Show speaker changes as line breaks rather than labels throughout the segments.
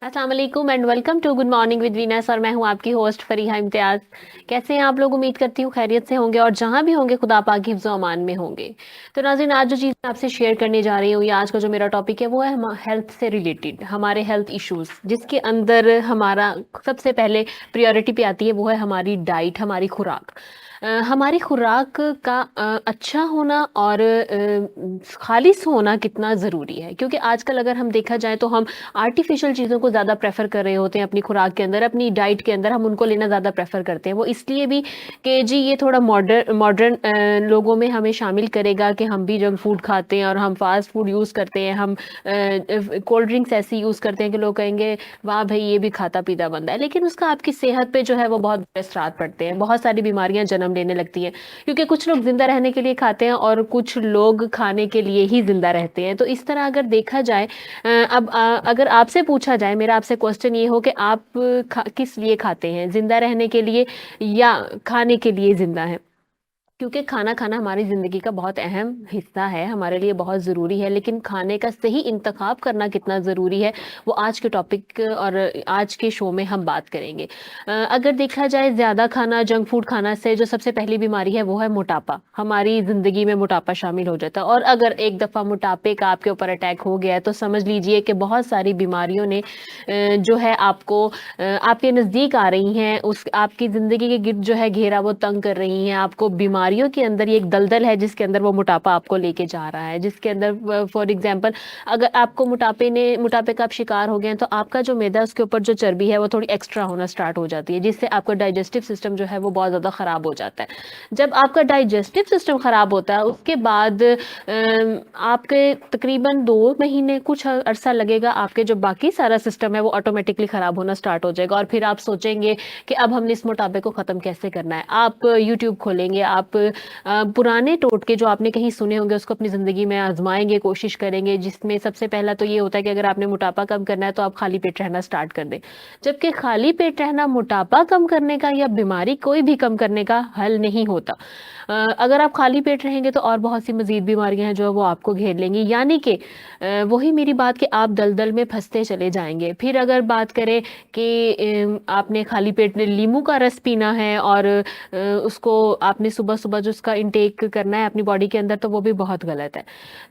अस्सलाम वालेकुम and welcome to good morning with Venus. और मैं हूं आपकी होस्ट फरीहा इम्तियाज। कैसे हैं आप लोग? उम्मीद करती हूँ खैरियत से होंगे और जहां भी होंगे खुदा पाक की हिफ्ज़-ओ अमान में होंगे। तो नाज़रीन, आज जो चीज़ मैं आपसे शेयर करने जा रही हूँ या आज का जो मेरा टॉपिक है वो है हेल्थ से रिलेटेड, हमारे हेल्थ इश्यूज, जिसके अंदर हमारा सबसे पहले प्रायोरिटी पे आती है वो है हमारी डाइट, हमारी खुराक। हमारी खुराक का अच्छा होना और खालिश होना कितना ज़रूरी है, क्योंकि आजकल अगर हम देखा जाए तो हम आर्टिफिशियल चीज़ों को ज़्यादा प्रेफ़र कर रहे होते हैं अपनी खुराक के अंदर, अपनी डाइट के अंदर हम उनको लेना ज़्यादा प्रेफ़र करते हैं। वो इसलिए भी कि जी ये थोड़ा मॉडर्न लोगों में हमें शामिल करेगा कि हम भी जंक फूड खाते हैं और हम फ़ास्ट फूड यूज़ करते हैं, हम कोल्ड ड्रिंक्स ऐसी यूज़ करते हैं कि लोग कहेंगे वाह भई ये भी खाता-पीता बंदा है। लेकिन उसका आपकी सेहत पे जो है वो बहुत बुरे असरात पड़ते हैं, बहुत सारी बीमारियाँ जन्म लेने लगती हैं, क्योंकि कुछ लोग ज़िंदा रहने के लिए खाते हैं और कुछ लोग खाने के लिए ही ज़िंदा रहते हैं। तो इस तरह अगर देखा जाए, अब अगर आपसे पूछा जाए, मेरा आपसे क्वेश्चन ये हो कि आप किस लिए खाते हैं? ज़िंदा रहने के लिए या खाने के लिए ज़िंदा हैं? क्योंकि खाना खाना हमारी ज़िंदगी का बहुत अहम हिस्सा है, हमारे लिए बहुत ज़रूरी है, लेकिन खाने का सही इंतख़ाब करना कितना ज़रूरी है, वो आज के टॉपिक और आज के शो में हम बात करेंगे। अगर देखा जाए, ज़्यादा खाना, जंक फूड खाना से जो सबसे पहली बीमारी है, वो है मोटापा। हमारी ज़िंदगी में मोटापा शामिल हो जाता है और अगर एक दफ़ा मोटापे का आपके ऊपर अटैक हो गया है, तो समझ लीजिए कि बहुत सारी बीमारियों ने जो है आपको आपके नज़दीक आ रही हैं, उस आपकी ज़िंदगी के गिर्द जो है घेरा वो तंग कर रही हैं। आपको बीमारियों के अंदर ये एक दलदल है जिसके अंदर वो मोटापा आपको लेके जा रहा है, जिसके अंदर फॉर एग्ज़ाम्पल अगर आपको मोटापे का आप शिकार हो गए हैं, तो आपका जो मैदा है उसके ऊपर जो चर्बी है वो थोड़ी एक्स्ट्रा होना स्टार्ट हो जाती है, जिससे आपका डाइजेस्टिव सिस्टम जो है वो बहुत ज़्यादा ख़राब हो जाता है। जब आपका डाइजेस्टिव सिस्टम ख़राब होता है, उसके बाद आपके तकरीबन 2 महीने कुछ अरसा लगेगा, आपके जो बाकी सारा सिस्टम है वो ऑटोमेटिकली ख़राब होना स्टार्ट हो जाएगा और फिर आप सोचेंगे कि अब हमने इस मोटापे को ख़त्म कैसे करना है। आप यूट्यूब खोलेंगे, आप पुराने टोटके जो आपने कहीं सुने होंगे उसको अपनी ज़िंदगी में आज़माएँगे, कोशिश करेंगे, जिसमें सबसे पहला तो ये होता है कि अगर आपने मोटापा कम करना है तो आप खाली पेट रहना स्टार्ट कर दें। जबकि खाली पेट रहना मोटापा कम करने का या बीमारी कोई भी कम करने का हल नहीं होता। अगर आप खाली पेट रहेंगे तो और बहुत सी मज़ीद बीमारियाँ हैं जो वो आपको घेर लेंगी, यानी कि वही मेरी बात कि आप दलदल में फँसते चले जाएँगे। फिर अगर बात करें कि आपने खाली पेट नींबू का रस पीना है और उसको आपने सुबह-सुबह जो उसका इंटेक करना है अपनी बॉडी के अंदर, तो वो भी बहुत गलत है।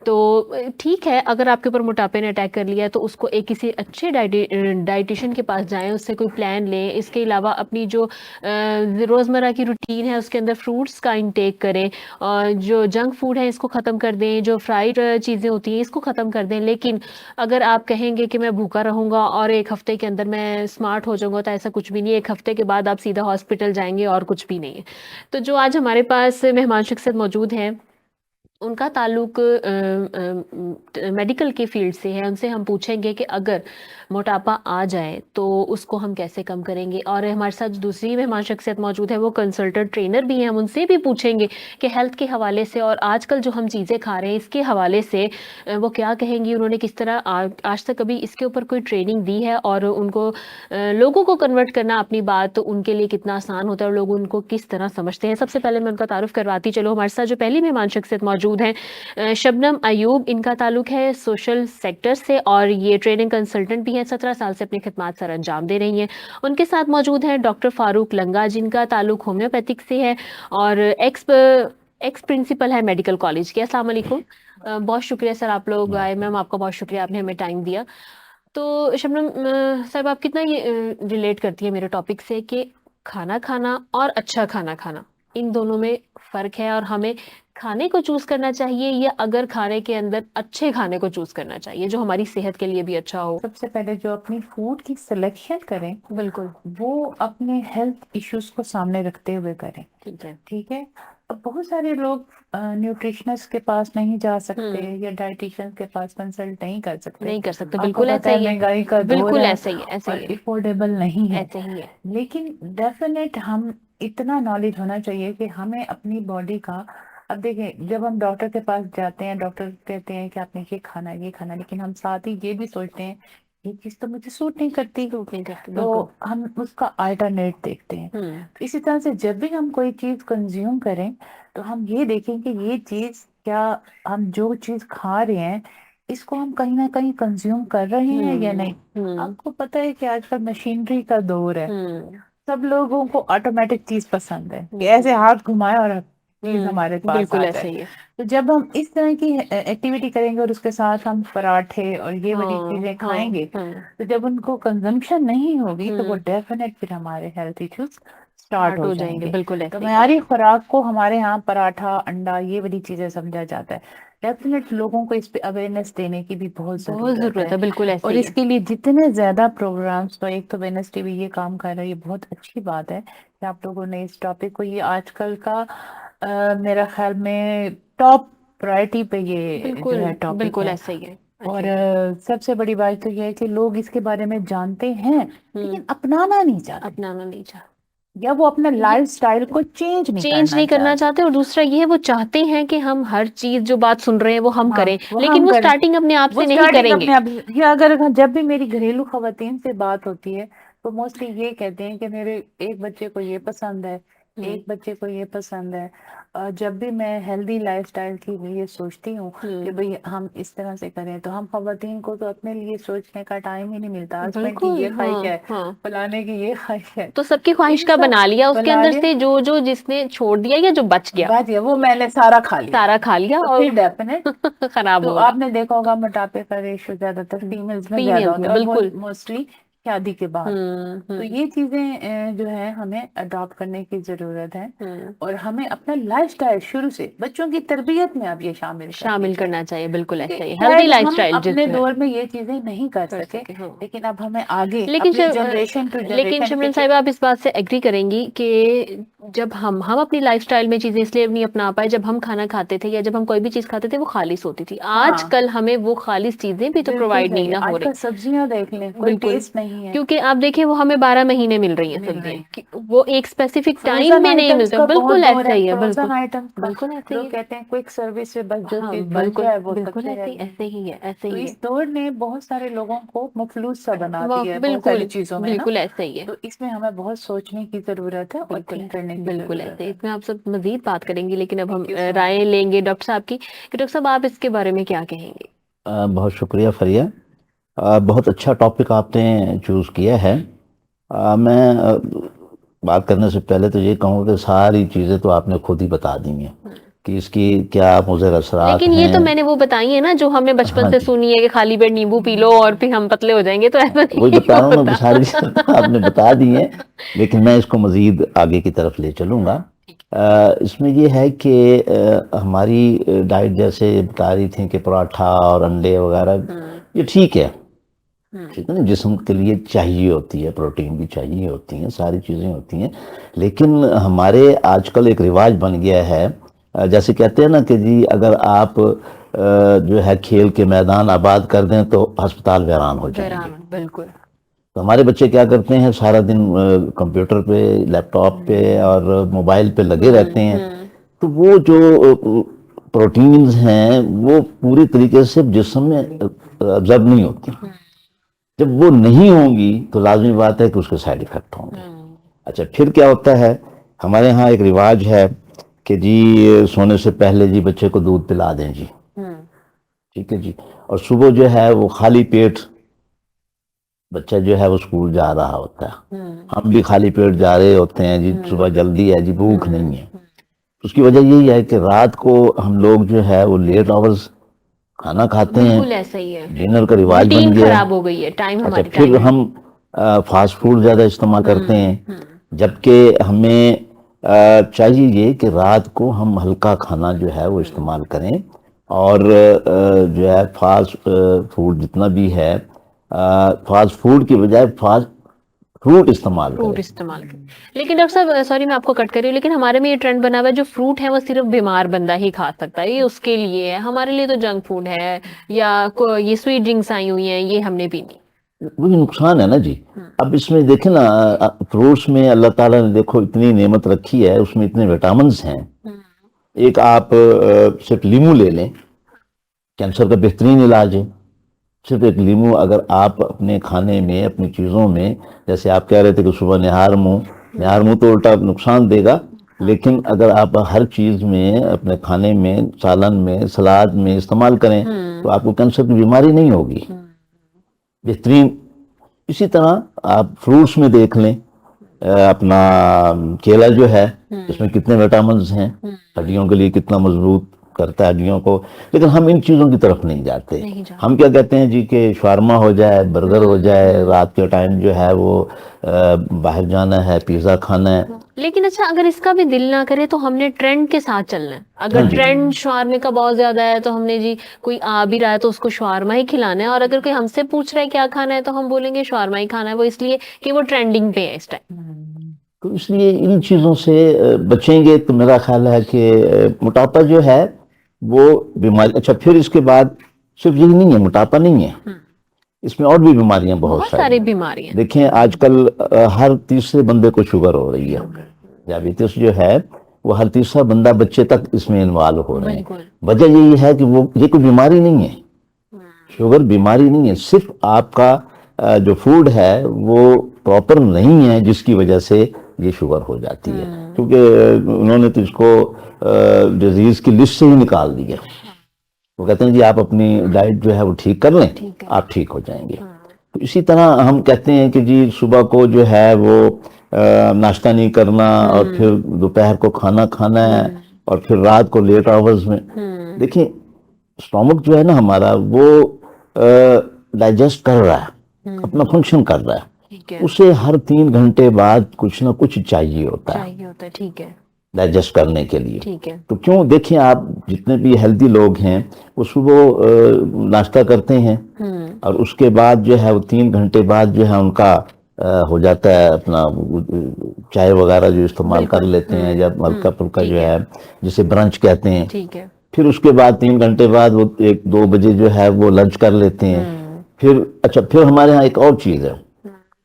तो ठीक है, अगर आपके ऊपर मोटापे ने अटैक कर लिया है तो उसको एक किसी अच्छे डायटीशियन के पास जाएँ, उससे कोई प्लान लें। इसके अलावा अपनी जो रोज़मर्रा की रूटीन है उसके अंदर फ्रूट्स का इंटेक करें और जो जंक फूड है इसको ख़त्म कर दें, जो फ्राइड चीज़ें होती हैं इसको ख़त्म कर दें। लेकिन अगर आप कहेंगे कि मैं भूखा रहूँगा और 1 हफ़्ते के अंदर मैं स्मार्ट हो जाऊँगा, तो ऐसा कुछ भी नहीं है। 1 हफ़्ते के बाद आप सीधा हॉस्पिटल जाएँगे और कुछ भी नहीं है। तो जो आज हमारे पास मेहमान शख्सियत मौजूद हैं, उनका ताल्लुक मेडिकल के फील्ड से है। उनसे हम पूछेंगे कि अगर मोटापा आ जाए तो उसको हम कैसे कम करेंगे। और हमारे साथ जो दूसरी मेहमान शख्सियत मौजूद है वो कंसल्टेंट ट्रेनर भी हैं। हम उनसे भी पूछेंगे कि हेल्थ के हवाले से और आजकल जो हम चीज़ें खा रहे हैं इसके हवाले से वो क्या कहेंगी, उन्होंने किस तरह आज तक कभी इसके ऊपर कोई ट्रेनिंग दी है और उनको लोगों को कन्वर्ट करना अपनी बात उनके लिए कितना आसान होता है और लोग उनको किस तरह समझते हैं। सबसे पहले मैं उनका तारुफ करवाती चलूँ। हमारे साथ जो पहली मेहमान शख्सियत मौजूद हैं, शबनम अयूब, इनका ताल्लुक है सोशल सेक्टर से और ये ट्रेनिंग कंसल्टेंट भी हैं। 17 साल से अपनी खिदमत सर अंजाम दे रही हैं। उनके साथ मौजूद हैं डॉक्टर फारूक लंगा, जिनका ताल्लुक होम्योपैथिक से है और एक्स प्रिंसिपल है मेडिकल कॉलेज के। अस्सलाम वालेकुम। बहुत शुक्रिया सर, आप लोग आए। मैम, आपका बहुत शुक्रिया, आपने हमें टाइम दिया। तो शबनम साहब, आप कितना ये रिलेट करती है मेरे टॉपिक से कि खाना खाना और अच्छा खाना खाना, इन दोनों में फ़र्क है और हमें खाने को चूज़ करना चाहिए या अगर खाने के अंदर अच्छे खाने को चूज़ करना चाहिए जो हमारी सेहत के लिए भी अच्छा हो?
सबसे पहले जो अपनी फूड की सिलेक्शन करें
बिल्कुल।
वो अपने हेल्थ इश्यूज को सामने रखते हुए करें।
ठीक है।
ठीक है। अब बहुत सारे लोग न्यूट्रिशनिस्ट के पास नहीं जा सकते
हुँ,
या डाइटिशियन के पास कंसल्ट नहीं कर सकते।
नहीं कर सकते,
आपको
बिल्कुल
पता
ऐसा
है
ही है।
महंगाई का दौर
बिल्कुल
है
ऐसा ही
और
है,
इफोर्डेबल नहीं है।
ऐसे ही है।
लेकिन डेफिनेट हम इतना नॉलेज होना चाहिए कि हमें अपनी बॉडी का, अब देखिए जब हम डॉक्टर के पास जाते हैं डॉक्टर कहते हैं कि आपने ये खाना है, लेकिन हम साथ ही ये भी सोचते हैं ये चीज तो मुझे सूट नहीं करती,
सूट नहीं करती,
तो
बिल्कुल।
हम उसका अल्टरनेट देखते हैं।
हुँ,
तो इसी तरह से जब भी हम कोई चीज कंज्यूम करें तो हम ये देखें कि ये चीज क्या, हम जो चीज खा रहे हैं इसको हम कहीं ना कहीं कंज्यूम कर रहे हैं या नहीं।
हम्म
आपको पता है कि आजकल मशीनरी का दौर है,
हम्म
सब लोगों को ऑटोमेटिक चीज पसंद है कि ऐसे हाथ घुमाए और चीज हमारे पास
बिल्कुल
आ
ऐसा
जाए।
ही है।
तो जब हम इस तरह की एक्टिविटी करेंगे और उसके साथ हम पराठे और ये वाली
हाँ
चीजें
हाँ
खाएंगे, तो जब उनको कंजम्पशन नहीं होगी तो वो
हम्म
डेफिनेट फिर हमारे हेल्थ इश्यूज स्टार्ट
स्टार्ट
हो
हो जाएंगे,
जाएंगे।
बिल्कुल
तो
ऐसे ही है।
मयारी खुराक को हमारे यहाँ पराठा अंडा ये वाली चीजें समझा जाता है। डेफिनेट लोगों को इस पे अवेयरनेस देने की भी बहुत
बहुत
जरूरत
जरूरत
है।
है, बिल्कुल ऐसे
और
ही है।
इसके लिए जितने ज्यादा प्रोग्राम्स, तो एक तो वेनसडे भी ये काम कर रहा है, ये बहुत अच्छी बात है कि आप लोगों ने इस टॉपिक को, ये आजकल का मेरा ख्याल में टॉप प्रायोरिटी पे ये जो
बिल्कुल
है टॉपिक
बिल्कुल
है।
ऐसा ही है,
और
ऐसे ही है।
सबसे बड़ी बात तो ये है कि लोग इसके बारे में जानते हैं
हम्म
लेकिन अपनाना नहीं चाहते,
अपनाना नहीं चाह
या वो अपने
ये
लाइफ स्टाइल को चेंज नहीं
चेंज
करना
नहीं करना
चाहते।
चाहते, और दूसरा ये है वो चाहते हैं कि हम हर चीज जो बात सुन रहे हैं वो हम
हाँ,
करें,
वो
लेकिन
हम
वो
करें।
स्टार्टिंग अपने आप
वो
से नहीं
स्टार्टिंग
करेंगे।
अपने आप, या अगर जब भी मेरी घरेलू खवातीन से बात होती है तो मोस्टली ये कहते हैं कि मेरे एक बच्चे को ये पसंद है,
हम्म
एक बच्चे को ये पसंद है। जब भी मैं हेल्दी लाइफस्टाइल की लिए सोचती हूँ कि
हम्म
भाई हम इस तरह से करें, तो हम खवातीन को तो अपने लिए सोचने का टाइम ही नहीं मिलता। हस्बैंड की
बिल्कुल
ये
हाँ
ख्वाहिश है,
हाँ।
फलाने की ये ख्वाहिश है,
तो सबकी
तो
ख्वाहिश
इन
का
सब
बना लिया, उसके
बना
अंदर
लिया।
से जो जो जिसने छोड़ दिया या जो बच गया
बात ये, वो मैंने सारा खा लिया,
सारा खा लिया
तो
और
फिर डेफिनेट।
खराब
तो
होगा।
आपने देखा होगा मोटापे का रेशियो ज्यादातर फीमेल्स में ज्यादा
फीमेल्स
होता
में,
है, और वो
बिल्कुल।
मोस्टली शादी के बाद। तो
हम्म।
ये चीजें जो है हमें अडॉप्ट करने की जरूरत है।
हम्म
और हमें अपना लाइफस्टाइल शुरू से बच्चों की तरबियत में अब ये शामिल करनी
शामिल
चाहिए।
करना चाहिए, बिल्कुल
क्योंकि
ऐसा ही, हेल्दी
शायद हम
लाइफस्टाइल
अपने
जो है
दौर में ये चीजें नहीं कर
कर
सके,
सके, हाँ।
लेकिन अब हमें आगे
लेकिन
अपनी जनरेशन टू
लेकिन
जनरेशन
सिमरन
पीछे।
साहिबा, आप इस बात से एग्री करेंगी कि जब हम अपनी लाइफस्टाइल में चीजें इसलिए नहीं अपना पाए, जब हम खाना खाते थे या जब हम कोई भी चीज खाते थे वो खालिस होती थी,
हाँ,
आजकल हमें वो खालिस चीजें भी तो
बिल्कुल
प्रोवाइड नहीं
सही है।
ना हो रही।
आजकल सब्जियां देख लें, कोई
बिल्कुल।
टेस्ट नहीं है
क्योंकि आप देखिए वो हमें 12 महीने मिल रही हैं
मिल
सब्जियां
रही।
वो एक स्पेसिफिक टाइम
फ्रोजन
पे नहीं
आइटम्स
मिलते,
का बहुत
बिल्कुल
दौर
ऐसा
है,
ही है,
फ्रोजन
बिल्कुल
आइटम्स का।
बिल्कुल ऐसे ही
लोग
है।
कहते हैं क्विक सर्विस से बस जो
हाँ
चीज बन
बिल्कुल
जाए वो
बिल्कुल
सबसे
ऐसे ही,
हेल्दी है।
ऐसे ही है, ऐसे
तो
ही
इस
है।
दौर ने बहुत सारे लोगों को मफलूज सा बना दिया है बहुत सारी
बिल्कुल
चीजों में ना।
बिल्कुल ऐसे ही है।
तो इसमें हमें बहुत सोचने की जरूरत है और
बिल्कुल
थिंक करने की
बिल्कुल
जरूरत
ऐसे,
है।
इसमें आप सब मजीद बात करेंगे, लेकिन अब हम
थैंक यू सो
राय
मच।
लेंगे डॉक्टर साहब की, कि डॉक्टर साहब आप इसके बारे में क्या कहेंगे।
बहुत शुक्रिया फरिया। बहुत अच्छा टॉपिक आपने चूज़ किया है। मैं बात करने से पहले तो ये कहूँगा कि सारी चीज़ें तो आपने खुद ही बता दी हैं
हम्म।
कि इसकी क्या मुज़र असरात
लेकिन ये तो
हैं।
मैंने वो बताई है ना जो हमने बचपन
हाँ
से
जी,
सुनी है कि खाली पेट नींबू पी लो और फिर हम पतले हो जाएंगे, तो ऐसा
वही
नहीं
बता रहा हूँ मैं,
होता।
सारी चीज़ें तो आपने बता दी हैं, लेकिन मैं इसको मज़ीद आगे की तरफ ले चलूँगा। इसमें ये है कि हमारी डाइट जैसे बता रही थी कि पराठा और अंडे वगैरह,
हम्म
ये ठीक है,
हम्म
ठीक है ना, जिस्म के लिए चाहिए होती है, प्रोटीन भी चाहिए होती है, सारी चीज़ें होती हैं। लेकिन हमारे आजकल एक रिवाज बन गया है, जैसे कहते हैं ना कि जी अगर आप जो है खेल के मैदान आबाद कर दें तो अस्पताल वीरान हो जाएंगे।
वीरान, बिल्कुल।
तो हमारे बच्चे क्या करते हैं, सारा दिन कंप्यूटर पे, लैपटॉप पे और मोबाइल पे लगे रहते हैं।
हम्म।
तो वो जो प्रोटीन्स हैं वो पूरी तरीके से जिस्म में अब्जॉर्ब नहीं होती। जब वो नहीं होंगी तो लाजमी बात है कि उसके साइड इफेक्ट होंगे। अच्छा, फिर क्या होता है, हमारे यहाँ एक रिवाज है कि जी सोने से पहले जी बच्चे को दूध पिला दें जी,
हम्म
ठीक है जी, और सुबह जो है वो खाली पेट बच्चा जो है वो स्कूल जा रहा होता है, हम भी खाली पेट जा रहे होते हैं जी, सुबह जल्दी है जी, भूख नहीं है। उसकी वजह यही है कि रात को हम लोग जो है वो लेट आवर्स खाना खाते हैं,
बिल्कुल ऐसा ही है,
डिनर का रिवाज बन
रूटीन
गया है।
खराब हो गई है, टाइम
अच्छा,
हमारी
फिर
टाइम।
हम फास्ट फूड ज़्यादा इस्तेमाल करते हैं, जबकि हमें चाहिए ये कि रात को हम हल्का खाना जो है वो इस्तेमाल करें, और जो है फास्ट फूड जितना भी है, फास्ट फूड की बजाय फास्ट फ्रूट इस्तेमाल
फ्रूट
करें।
इस्तेमाल कर। लेकिन डॉक्टर साहब सॉरी मैं आपको कट कर रही हूँ, लेकिन हमारे में ये ट्रेंड बना हुआ है जो फ्रूट है वो सिर्फ बीमार बंदा ही खा सकता है, ये उसके लिए है, हमारे लिए तो जंक फूड है, या ये स्वीट ड्रिंक्स आई हुई हैं ये हमने पीनी।
वही नुकसान है ना जी। अब इसमें देखें ना, फ्रूट्स में अल्लाह ताला ने देखो इतनी नेमत रखी है, उसमें इतने विटामिन हैं। एक आप सिर्फ लीमू ले लें, कैंसर का बेहतरीन इलाज है। सिर्फ एक लीमू अगर आप अपने खाने में, अपनी चीज़ों में, जैसे आप कह रहे थे कि सुबह निहार मुंह तो उल्टा नुकसान देगा, लेकिन अगर आप हर चीज में अपने खाने में, सालन में, सलाद में इस्तेमाल करें तो आपको कैंसर की बीमारी नहीं होगी। बेहतरीन। इसी तरह आप फ्रूट्स में देख लें, अपना केला जो है इसमें कितने विटामिन हैं, हड्डियों के लिए कितना मजबूत करता है हड्डियों को। लेकिन हम इन चीजों की तरफ नहीं जाते।
नहीं जाते।
हम क्या कहते हैं जी कि शावरमा हो जाए, बर्गर हो जाए, रात के टाइम जो है वो बाहर जाना है, पिज्जा खाना है।
लेकिन अच्छा, अगर इसका भी दिल ना करे तो हमने ट्रेंड के साथ चलना है। अगर
हाँ जी।
ट्रेंड शवारमे का बहुत ज्यादा है तो हमने जी, कोई आ भी रहा है तो उसको शवारमा ही खिलाना है, और अगर कोई हमसे पूछ रहा है क्या खाना है तो हम बोलेंगे शवारमा ही खाना है, वो इसलिए कि वो ट्रेंडिंग पे है इस टाइम।
तो इसलिए इन चीज़ों से बचेंगे तो मेरा ख्याल है कि मोटापा जो है वो बीमारी। अच्छा, फिर इसके बाद सिर्फ यही नहीं है, मोटापा नहीं है, इसमें और भी बीमारियां बहुत
बहुत
सारी
सारी
हैं।
बीमारियां।
देखें आजकल हर तीसरे बंदे को शुगर हो रही है। डायबिटीज जो है वो हर तीसरा बंदा, बच्चे तक इसमें इन्वॉल्व हो रहे हैं।
बिल्कुल।
वजह यही है कि वो, ये कोई बीमारी नहीं है, शुगर बीमारी नहीं है, सिर्फ आपका जो फूड है वो प्रॉपर नहीं है, जिसकी वजह से ये शुगर हो जाती है। क्योंकि उन्होंने तो इसको डिजीज की लिस्ट से ही निकाल दिया। वो कहते हैं जी आप अपनी डाइट जो है वो ठीक कर लें,
ठीक है।
आप ठीक हो जाएंगे। तो इसी तरह हम कहते हैं कि जी सुबह को जो है वो नाश्ता नहीं करना, और फिर दोपहर को खाना खाना है, और फिर रात को लेट आवर्स में। देखिए स्टोमक जो है ना हमारा, वो डाइजेस्ट कर रहा है, अपना फंक्शन कर रहा है,
ठीक है।
उसे हर 3 घंटे बाद कुछ ना कुछ चाहिए होता है
चाहिए होता है। ठीक है।
डाइजेस्ट करने के लिए।
ठीक है।
तो क्यों, देखिए आप जितने भी हेल्दी लोग हैं वो सुबह नाश्ता करते हैं, और उसके बाद जो है वो 3 घंटे बाद जो है उनका हो जाता है अपना चाय वगैरह जो इस्तेमाल कर लेते हैं, या हल्का फुल्का जो है जिसे ब्रंच कहते हैं।
ठीक है।
फिर उसके बाद 3 घंटे बाद वो 1-2 बजे जो है वो लंच कर लेते हैं। फिर अच्छा, फिर हमारे यहाँ एक और चीज़ है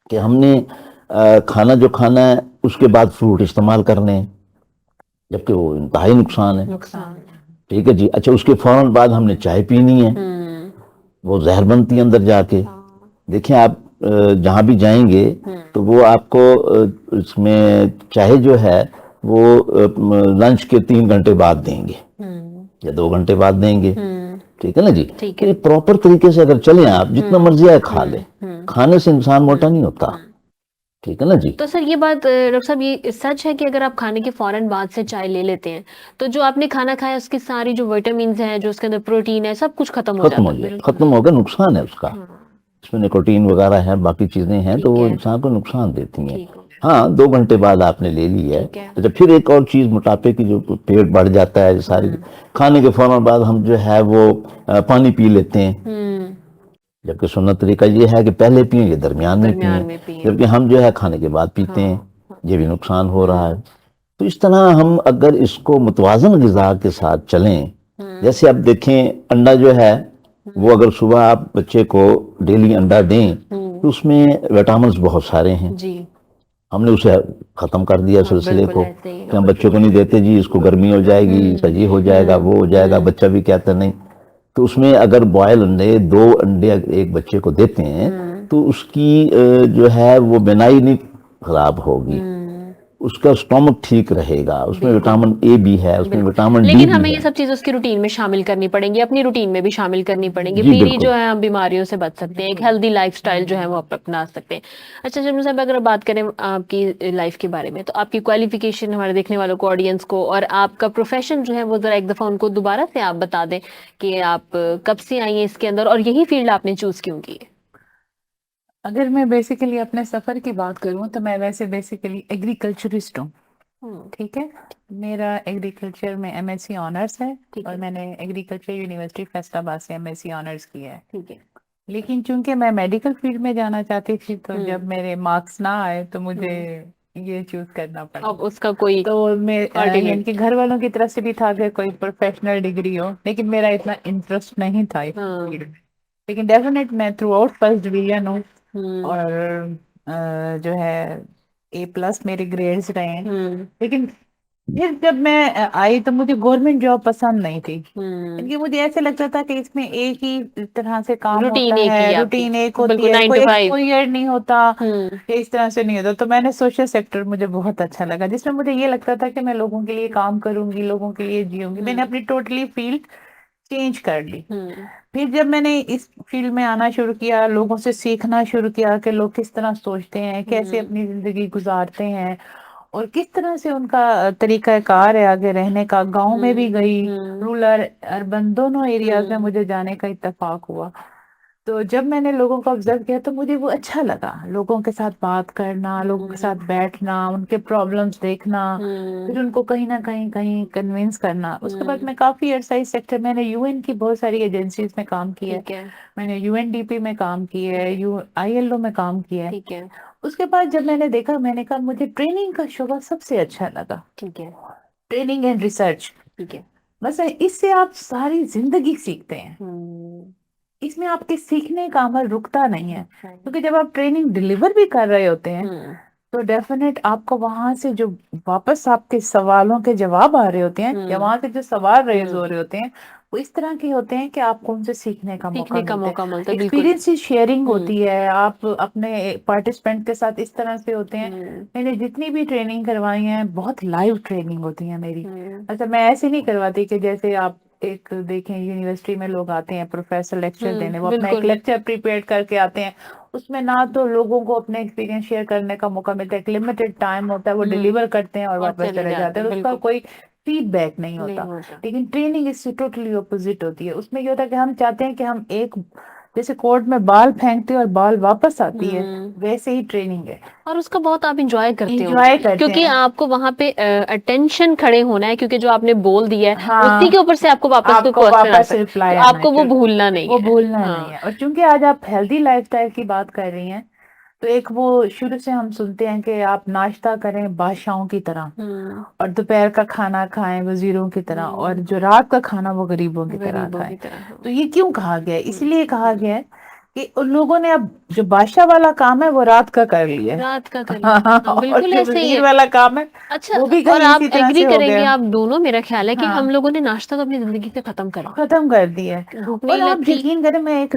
कि हमने खाना जो खाना है उसके बाद फ्रूट इस्तेमाल करने हैं, जबकि वो इंतहाई नुकसान है।
नुकसान।
ठीक है जी। अच्छा, उसके फौरन बाद हमने चाय पीनी है, वो जहर बनती है अंदर जाके। देखिए आप जहाँ भी जाएंगे तो वो आपको इसमें चाहे जो है वो लंच के 3 घंटे बाद देंगे या 2 घंटे बाद देंगे। ठीक है ना जी।
ठीक
तो
है।
ये प्रॉपर तरीके से अगर चलें, आप जितना मर्जी आए खा ले, खाने से इंसान मोटा नहीं होता। ठीक है ना जी।
तो सर ये बात डॉक्टर साहब, ये सच है कि अगर आप खाने के फौरन बाद से चाय ले लेते हैं तो जो आपने खाना खाया उसकी सारी जो विटामिन है, जो उसके अंदर प्रोटीन है, सब कुछ खत्म हो
खत्म हो
जाता है?
जाए, खत्म हो गया, नुकसान है उसका। इसमें निकोटीन वगैरह है, बाकी चीजें हैं, तो वो
है।
इंसान को नुकसान देती हैं।
ठीक हो गया।
हाँ, 2 घंटे बाद आपने ले ली है।
ठीक है।
अच्छा, फिर एक और चीज मोटापे की, जो पेट बढ़ जाता है सारी, खाने के फौरन बाद हम जो है वो पानी पी लेते हैं, जबकि सुन्नत तरीका ये है कि पहले पिए या दरमियान में पिए, जबकि हम जो है खाने के बाद पीते हैं। ये भी नुकसान हो रहा है। तो इस तरह हम अगर इसको मुतवाजन ग़िज़ा के साथ चलें, जैसे आप देखें अंडा जो है वो, अगर सुबह आप बच्चे को डेली अंडा दें तो उसमें विटामिन बहुत सारे हैं।
जी।
हमने उसे खत्म कर दिया सिलसिले
बिल्कुल
को,
ऐसे ही।
कि हम बच्चों को नहीं देते जी, इसको गर्मी हो जाएगी, सजी हो जाएगा, वो हो जाएगा। बच्चा भी कहता नहीं। तो उसमें अगर बॉयल अंडे, 2 अंडे एक बच्चे को देते हैं तो उसकी जो है वो बिनाई नहीं खराब होगी, उसका स्टोमक ठीक रहेगा, उसमें विटामिन ए भी है, उसमें विटामिन डी
लेकिन
भी
हमें
है।
ये सब चीज़ उसकी रूटीन में शामिल करनी पड़ेंगी, अपनी रूटीन में भी शामिल करनी पड़ेंगी,
जी,
फिर ही
बिल्कुल।
जो है हम बीमारियों से बच सकते हैं, एक हेल्दी लाइफस्टाइल जो है वो अपना सकते हैं। अच्छा शर्मिला साहब, अगर बात करें आपकी लाइफ के बारे में, तो आपकी क्वालिफिकेशन हमारे देखने वालों को, ऑडियंस को, और आपका प्रोफेशन जो है वो ज़रा एक दफ़ा उनको दोबारा से आप बता दें कि आप कब से आई हैं इसके अंदर, और यही फील्ड आपने चूज़ क्यों की है?
अगर मैं बेसिकली अपने सफ़र की बात करूं तो मैं वैसे बेसिकली एग्रीकल्चरिस्ट हूँ। ठीक है। मेरा एग्रीकल्चर में एमएससी ऑनर्स है,
ठीक
और
है।
मैंने एग्रीकल्चर यूनिवर्सिटी फैसलाबाद से एमएससी ऑनर्स किया है।
ठीक है।
लेकिन चूंकि मैं मेडिकल फील्ड में जाना चाहती थी, तो जब मेरे मार्क्स ना आए तो मुझे ये चूज करना पड़ा।
अब उसका कोई
तो मैं
Alternate।
यानी कि घर वालों की तरफ से भी था कि कोई प्रोफेशनल डिग्री हो, लेकिन मेरा इतना इंटरेस्ट नहीं था इस फील्ड में। लेकिन डेफिनेट मैं थ्रू आउट फर्स्ट डिवीजन हूँ, और जो है A+ मेरे ग्रेड्स रहे हैं। लेकिन फिर जब मैं आई तो मुझे गवर्नमेंट जॉब पसंद नहीं थी,
हम्म,
क्योंकि मुझे ऐसे लगता था कि इसमें एक ही तरह से काम
रूटीन
होता
एक ही
है,
है आपकी,
रूटीन एक होती
बिल्कुल
है,
नाइन
कोई
टू फाइव।
एक्सपोजर नहीं होता,
हम्म,
या इस तरह से नहीं होता। तो मैंने सोशल सेक्टर मुझे बहुत अच्छा लगा, जिसमें मुझे ये लगता था कि मैं लोगों के लिए काम करूंगी, लोगों के लिए जीऊंगी। मैंने अपनी टोटली फील्ड चेंज कर ली।
हम्म,
फिर जब मैंने इस फील्ड में आना शुरू किया, लोगों से सीखना शुरू किया कि लोग किस तरह सोचते हैं, कैसे
हम्म,
अपनी जिंदगी गुजारते हैं, और किस तरह से उनका तरीका कार है आगे रहने का। गांव में भी
हम्म,
गई,
हम्म,
रूरल अर्बन दोनों एरियाज में
हम्म,
मुझे जाने का इत्तेफाक हुआ। तो जब मैंने लोगों को ऑब्जर्व किया तो मुझे वो अच्छा लगा, लोगों के साथ बात करना, लोगों के
हम्म,
साथ बैठना, उनके प्रॉब्लम्स देखना,
हम्म,
फिर उनको कहीं ना कहीं कहीं कन्विंस करना। उसके बाद
हम्म,
मैं काफी अरसा इस सेक्टर, मैंने यूएन की बहुत सारी एजेंसीज में काम किया है,
ठीक है,
मैंने यूएनडीपी में काम किया है, यू आईएलओ में काम किया है।
ठीक है,
उसके बाद जब मैंने देखा, मैंने कहा मुझे ट्रेनिंग का शोबा सबसे अच्छा लगा,
ठीक है,
ट्रेनिंग एंड रिसर्च।
ठीक है,
बस इससे आप सारी जिंदगी सीखते हैं,
हम्म,
इसमें आपके सीखने का अमल रुकता नहीं है।
right,
क्योंकि जब आप ट्रेनिंग डिलीवर भी कर रहे होते हैं
हम्म,
तो डेफिनेट आपको वहां से जो वापस आपके सवालों के जवाब आ रहे होते हैं, या
हम्म,
वहां से जो सवाल रेज हो
हम्म,
रहे होते हैं, वो इस तरह के होते हैं कि आपको उनसे सीखने का मौका
सीखने का
मिलता है।
मौका मिलता है, बिल्कुल।
एक्सपीरियंस की शेयरिंग
हम्म,
होती है, आप अपने पार्टिसिपेंट के साथ इस तरह से होते हैं।
हम्म,
मैंने जितनी भी ट्रेनिंग करवाई है, बहुत लाइव ट्रेनिंग होती है मेरी।
हम्म,
अच्छा, मैं ऐसे नहीं करवाती कि जैसे आप एक देखें यूनिवर्सिटी में लोग आते हैं प्रोफेसर लेक्चर देने, वो अपना एक
बिल्कुल,
लेक्चर प्रिपेयर करके आते हैं, उसमें ना तो लोगों को अपने एक्सपीरियंस शेयर करने का मौका मिलता है, एक लिमिटेड टाइम होता है, वो
हम्म,
डिलीवर करते हैं और
और
वापस
चले
चले
जाते
जाते
हैं,
हैं, उसका
बिल्कुल,
कोई फीडबैक नहीं
नहीं
होता।
होता।
लेकिन ट्रेनिंग इससे टोटली ऑपोजिट होती है, उसमें ये होता है कि हम चाहते हैं कि हम एक, जैसे कोर्ट में बाल फेंकते हैं और बाल वापस आती है,
हम्म,
वैसे ही ट्रेनिंग है,
और उसका बहुत आप इंजॉय करते होंगे,
इंजॉय करते
क्योंकि
हैं।
आपको वहां पे अटेंशन खड़े होना है, क्योंकि जो आपने बोल दिया है उसी के
हाँ,
ऊपर से आपको वापस कोई
आपको
क्वेश्चन आ
वापस
सकता है,
रिप्लाई
तो
आना है,
आपको वो भूलना नहीं
वो
है।
भूलना नहीं
हाँ,
है। और चूंकि आज आप हेल्दी लाइफस्टाइल की बात कर रही हैं, तो एक वो शुरू से हम सुनते हैं कि आप नाश्ता करें बादशाहों की तरह,
हम्म,
और दोपहर का खाना खाएं वजीरों की तरह, और
हम्म,
जो रात का खाना वो गरीबों की तरह
गरीबों
खाएं।
की तरह, हाँ,
तो ये क्यों कहा गया है?
हम्म,
इसलिए कहा गया है कि उन लोगों ने अब जो बादशाह वाला काम है वो रात का कर लिया है।
रात का कर लिया, हाँ,
और
बिल्कुल
जो
ऐसे ही
वजीर
है।
वाला काम है
अच्छा,
वो भी
और
कहीं
आप
इसी तरह
एग्री
से हो
करेंगे
गया।
आप दोनों, मेरा ख्याल है कि हम
हाँ,
लोगों ने नाश्ता तो अपनी जिंदगी से खत्म कर दिया,
खत्म कर दिया है।
भूख नहीं
और आप
लगती।
यकीन करें, मैं एक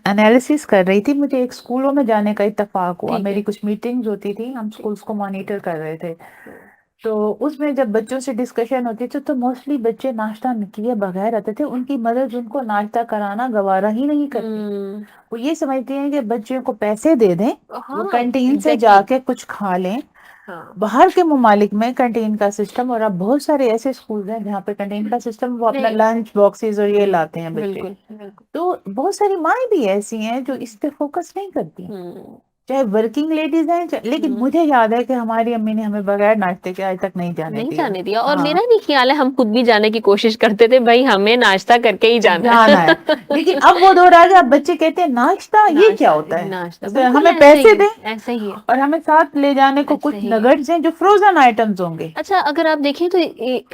एनालिसिस कर रही थी, मुझे एक स्कूलों में जाने का इत्तेफाक हुआ,
ठीक
मेरी
है,
कुछ मीटिंग्स होती थी, हम
ठीक,
स्कूल्स को मॉनिटर कर रहे थे।
हम्म,
तो उसमें जब बच्चों से डिस्कशन होती थी तो मोस्टली बच्चे नाश्ता किए बगैर आते थे, उनकी मदर उनको नाश्ता कराना गवारा ही नहीं करती।
हम्म,
वो ये समझती हैं कि बच्चों को पैसे दे दें, वो
हाँ,
कैंटीन से
एग्जैक्टली,
जाके कुछ खा लें।
हाँ,
बाहर के ममालिक में कैंटीन का सिस्टम, और अब बहुत सारे ऐसे स्कूल हैं जहाँ पे कैंटीन का सिस्टम, वो अपना
नहीं,
लंच बॉक्सेस और ये लाते हैं बच्चे।
बिल्कुल, बिल्कुल,
तो बहुत सारी माएँ भी ऐसी हैं जो इस पे फोकस नहीं करती,
हम्म,
चाहे वर्किंग लेडीज हैं लेकिन
हम्म,
मुझे याद है कि हमारी अम्मी ने हमें बगैर नाश्ते के आज तक नहीं जाने
नहीं
दिया।
जाने दिया, और
हाँ,
मेरा भी ख्याल है हम खुद भी जाने की कोशिश करते थे, भाई हमें नाश्ता करके ही जाना
जाना
है।
है। लेकिन अब वो दौर आ गया, अब बच्चे कहते हैं नाश्ता ये क्या
नाश्ता,
होता है?
नाश्ता,
तो
बिल्कुल
हमें
ऐसे
पैसे
ही है,
दें
ऐसे ही है,
और हमें साथ ले जाने को
ऐसे
कुछ
ही है।
नगेट्स हैं जो फ्रोजन आइटम्स होंगे।
अच्छा, अगर आप देखें तो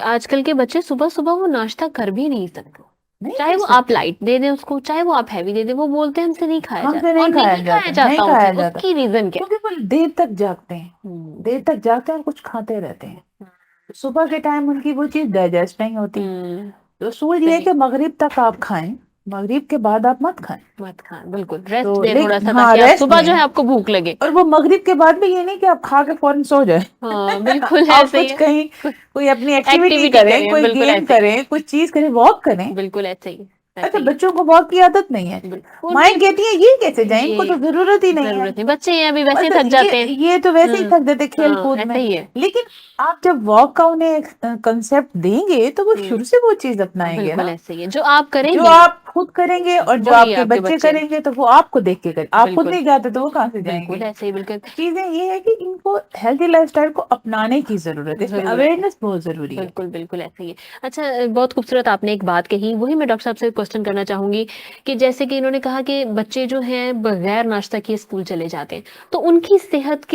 आजकल के बच्चे सुबह सुबह वो नाश्ता कर भी नहीं सकते,
नहीं
चाहे
कर
वो आप
सकते,
लाइट दे दें उसको, चाहे वो आप हैवी दे दें, वो बोलते हैं हमसे नहीं खाया
हमसे
जाता, और
नहीं खाया
नहीं खाया
जाता, नहीं
जाता
खाया
उनसे,
जाता,
उसकी रीजन क्या
क्योंकि वो देर तक जागते हैं,
है?
देर तक जागते हैं और कुछ खाते रहते हैं। सुबह के टाइम उनकी वो चीज डाइजेस्ट नहीं होती।
हम्म,
तो असूल ये है
सही,
कि मगरिब तक आप खाएं, मगरिब के बाद आप मत खाएं।
मत खाएं, बिल्कुल रेस्ट
तो
दें थोड़ा
लेकिन
सा,
हाँ,
ताकि आप
रेस्ट
सुबह जो
दें।
है आपको भूख लगे।
और वो मगरिब के बाद भी ये नहीं कि आप खा के फौरन सो जाए।
हाँ, बिल्कुल
आप
ऐसे ही
कुछ
है,
कहीं कोई अपनी एक्टिविटी
एक्टिविटी
करें,
करें,
कोई
बिल्कुल
गेम
ऐसे ही,
करें, कुछ चीज करें, वॉक करें।
बिल्कुल ऐसे ही,
अच्छा,
ऐसे ही है,
बच्चों को वॉक की आदत नहीं है,
बिल्कुल
माएं
उनकी,
कहती है ये कैसे जाए, इनको तो
ये
जरूरत ही नहीं है।
जरूरत नहीं, बच्चे हैं अभी वैसे
बस
ही थक जाते हैं।
ये तो वैसे ही थक देते खेल
हाँ,
कूद
ऐसे
में।
ही है,
लेकिन आप जब वॉक का उन्हें कंसेप्ट देंगे तो वो
हम्म,
शुरू से वो चीज अपनाएंगे
बिल्कुल
ना।
ऐसे ही है, जो आप
जो
करेंगे
आप खुद करेंगे और जो
वही
आपके
आपके
बच्चे
बच्चे,
करेंगे तो वो आपको देख के करें, आप खुद
बिल्कुल,
नहीं जाते तो वो कहाँ से
बिल्कुल
जाएंगे?
ऐसे ही, बिल्कुल
चीजें ये है कि इनको हेल्थी लाइफस्टाइल को अपनाने की जरूरत है, इसमें
जरूरत है,
अवेयरनेस बहुत जरूरी है।
बिल्कुल, बिल्कुल ऐसे ही है। अच्छा, बहुत खूबसूरत आपने एक बात कही, वही मैं डॉक्टर साहब से क्वेश्चन करना चाहूंगी कि जैसे कि इन्होंने कहा कि बच्चे जो हैं बगैर नाश्ता किए स्कूल चले जाते हैं, तो उनकी सेहत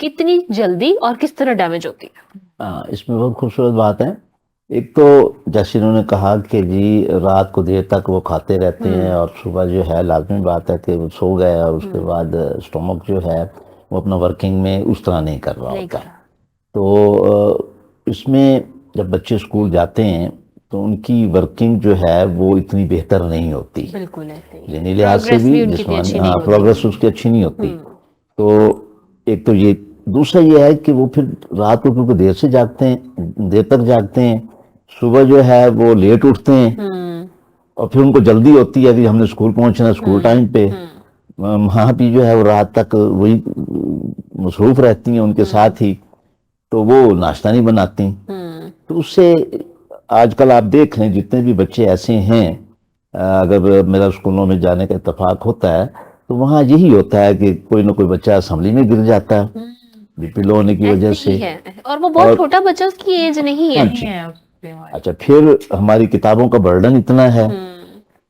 कितनी जल्दी और किस तरह डैमेज होती है?
इसमें बहुत खूबसूरत बात है। एक तो जैसे इन्होंने कहा कि जी रात को देर तक वो खाते रहते हैं
हम्म,
और सुबह जो है लाजमी बात है कि वो सो गए और उसके
हम्म,
बाद स्टोमक जो है वो अपना वर्किंग में उस तरह नहीं कर रहा
नहीं
होता।
करा,
तो इसमें जब बच्चे स्कूल जाते हैं तो उनकी वर्किंग जो है वो इतनी बेहतर नहीं होती,
बिल्कुल ऐसे ही।
यानी लिहाज से
प्रोग्रेस
भी
भी उनकी इतनी अच्छी
जिस्मानी,
नहीं
हाँ,
होती।
प्रोग्रेस उसकी अच्छी नहीं होती।
हम्म,
तो एक तो ये, दूसरा ये है कि वो फिर रात को क्योंकि देर से जागते हैं, देर तक जागते हैं, सुबह जो है वो लेट उठते हैं
हम्म,
और फिर उनको जल्दी होती है कि हमने स्कूल पहुंचना है, स्कूल टाइम पे। माँ भी जो है वो रात तक वही मसरूफ रहती हैं उनके साथ ही, तो वो नाश्ता नहीं बनाती। तो उससे आजकल आप देख लें जितने भी बच्चे ऐसे हैं, अगर मेरा स्कूलों में जाने का इत्तेफाक होता है तो वहाँ यही होता है कि कोई ना कोई बच्चा असेंबली में गिर जाता है बीपी लो होने की वजह
ऐसे ही
से।
है। और वो बहुत
और-
छोटा बच्चा, उसकी एज नहीं है।
हाँ
नहीं
जी।
है उस बीमारी।
अच्छा, फिर हमारी किताबों का बर्डन इतना है,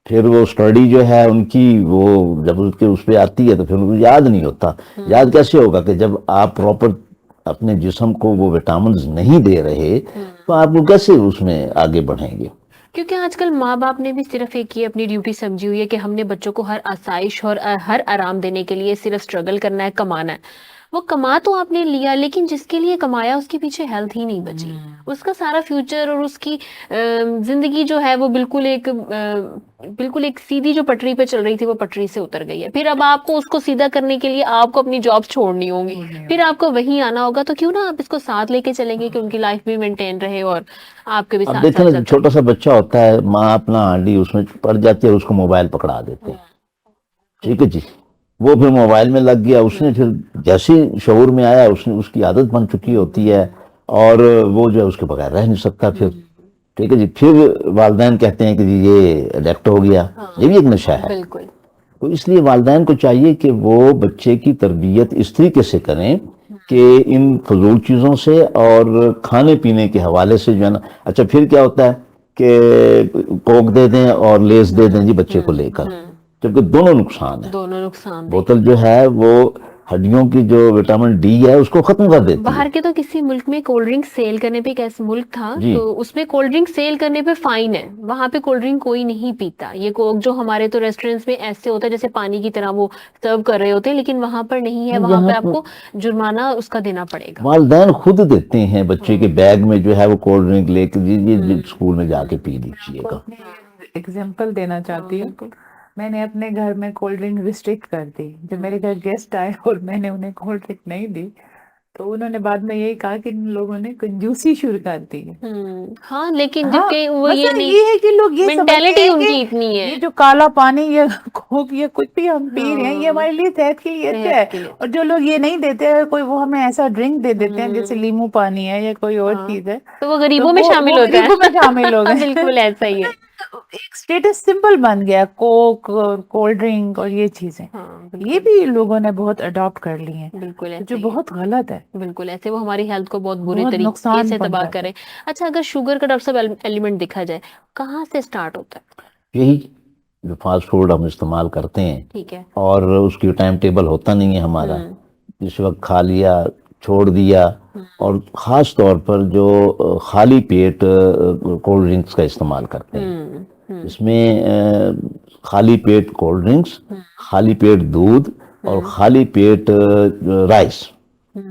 फिर वो स्टडी जो है उनकी, वो जब उसके उस पे आती है तो फिर उनको याद नहीं होता। याद कैसे होगा कि जब आप प्रॉपर अपने जिस्म को वो विटामिन नहीं दे रहे तो आप वो कैसे उसमें आगे बढ़ेंगे।
क्योंकि आजकल माँ बाप ने भी सिर्फ एक ये अपनी ड्यूटी समझी हुई है कि हमने बच्चों को हर आसाइश और हर आराम देने के लिए सिर्फ स्ट्रगल करना है, कमाना है। वो कमा तो आपने लिया, लेकिन जिसके लिए कमाया उसके पीछे हेल्थ ही नहीं बची। उसका सारा फ्यूचर और उसकी जिंदगी जो है वो बिल्कुल एक सीधी जो पटरी पे चल रही थी वो पटरी से उतर गई है। फिर अब आपको उसको सीधा करने के लिए आपको अपनी जॉब छोड़नी होगी, फिर आपको वहीं आना होगा। तो क्यों ना आप इसको साथ लेके चलेंगे कि उनकी लाइफ भी मेंटेन रहे और आपके भी
अब
साथ
देखें
साथ
ना, छोटा सा बच्चा होता है, माँ अपना हांडी उसमें पड़ जाती है, उसको मोबाइल पकड़ा देते हैं, ठीक है जी, वो फिर मोबाइल में लग गया, उसने फिर जैसे ही शऊर में आया उसने, उसकी आदत बन चुकी होती है और वो जो है उसके बगैर रह नहीं सकता फिर, ठीक है जी। फिर वालिदैन कहते हैं कि जी ये एडिक्ट हो गया, ये भी एक नशा है।
बिल्कुल।
तो इसलिए वालिदैन को चाहिए कि वो बच्चे की तरबियत इस तरीके से करें कि इन फजूल चीज़ों से और खाने पीने के हवाले से जो है ना। अच्छा, फिर क्या होता है कि कोक दे दें और लेस दे दें जी बच्चे को लेकर, जबकि दोनों नुकसान है।
दोनों नुकसान।
बोतल जो है वो हड्डियों की जो विटामिन डी है उसको खत्म कर देती है।
बाहर के तो किसी मुल्क में कोल्ड ड्रिंक सेल करने पे, एक ऐसा मुल्क था
जी।
तो उसमें कोल्ड ड्रिंक सेल करने पे फाइन है। वहां पे कोल्ड ड्रिंक कोई नहीं पीता। ये कोक जो हमारे तो रेस्टोरेंट्स में ऐसे होता है जैसे पानी की तरह वो सर्व कर रहे होते हैं, लेकिन वहां पर नहीं है। वहां पे
यहाँ
आपको जुर्माना उसका देना पड़ेगा।
वालिदैन खुद देते हैं बच्चे के बैग में जो है वो कोल्ड ड्रिंक लेके, ये स्कूल में जाके पी लीजिएगा।
एग्जाम्पल देना चाहती हूँ। मैंने अपने घर में कोल्ड ड्रिंक रिस्ट्रिक्ट कर दी। जब मेरे घर गेस्ट आए और मैंने उन्हें कोल्ड ड्रिंक नहीं दी तो उन्होंने बाद में यही कहा कि इन लोगों ने कंजूसी शुरू कर दी है।
हाँ, लेकिन
हाँ,
जबकि वो
मसला
ये नहीं,
ये है कि लोग ये समझते
मेंटेलिटी
हैं
उनकी
कि
इतनी है।
ये जो काला पानी या कोक या कुछ भी हम पी रहे हैं ये हमारे लिए सेहत के लिए अच्छा
सेहत के
है।
लिए।
और जो लोग ये नहीं देते हैं, कोई वो हमें ऐसा ड्रिंक दे देते हैं जैसे लीमू पानी है या कोई और चीज है,
तो वो गरीबों में
वो
शामिल होता है।
गरीबों में शामिल हो गए।
बिल्कुल ऐसा ही है।
एक स्टेटस सिंबल बन गया कोक और कोल्ड ड्रिंक और ये चीजें।
हाँ,
ये भी लोगों ने बहुत अडॉप्ट कर ली हैं,
बिल्कुल ऐसे
जो
ही है।
बहुत गलत है।
बिल्कुल ऐसे वो हमारी हेल्थ को बहुत बुरे
बहुत
तरीके
नुकसान
से तबाह
पहुंचाते
करें। अच्छा, अगर शुगर का डॉक्टर साहब एलिमेंट देखा जाए, कहाँ से स्टार्ट होता है?
यही जो फास्ट फूड हम इस्तेमाल करते हैं
ठीक है।
और उसकी टाइम टेबल होता नहीं है हमारा, जिस वक्त खा लिया छोड़ दिया, और ख़ास तौर पर जो खाली पेट कोल्ड ड्रिंक्स का इस्तेमाल करते हैं, इसमें खाली पेट कोल्ड ड्रिंक्स, खाली पेट दूध और खाली पेट राइस,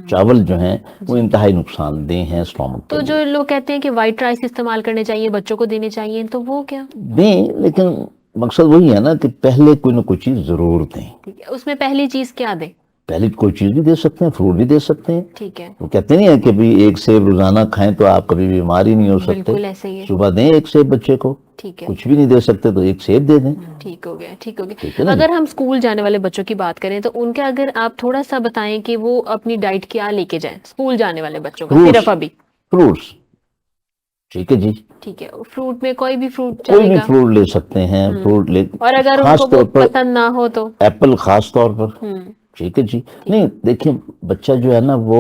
चावल जो हैं वो इंतहाई नुकसानदेह हैं स्टोमक के
तो
लिए।
जो लोग कहते हैं कि वाइट राइस इस्तेमाल करने चाहिए, बच्चों को देने चाहिए, तो वो क्या?
दें, लेकिन मकसद वही है ना कि पहले कोई ना कोई चीज़ ज़रूर दें।
ठीक है, उसमें पहली चीज क्या दें?
पहले कोई चीज़ भी दे सकते हैं, फ्रूट भी दे सकते हैं।
ठीक है।
वो कहते नहीं है कि भी एक सेब रोजाना खाएं तो आप कभी बीमार ही नहीं हो
बिल्कुल
सकते।
ऐसे ही है।
सुबह दें एक सेब बच्चे को,
ठीक है।
कुछ भी नहीं दे सकते तो एक सेब दे दें।
ठीक हो गया, ठीक हो
ठीक
गया।
है ना जी?
अगर हम स्कूल जाने वाले बच्चों की बात करें तो उनके, अगर आप थोड़ा सा बताएं कि वो अपनी डाइट क्या लेके जाएं स्कूल जाने वाले बच्चों का,
Fruits।
सिर्फ अभी।
फ्रूट्स, ठीक है जी,
ठीक है, फ्रूट में कोई भी फ्रूट
कोई भी
चलेगा?
फ्रूट ले सकते हैं, फ्रूट ले,
और अगर
खास
उनको वो
तौर पर
पसंद ना हो तो?
एप्पल खास तौर पर, ठीक है जी। नहीं देखिए, बच्चा जो है ना वो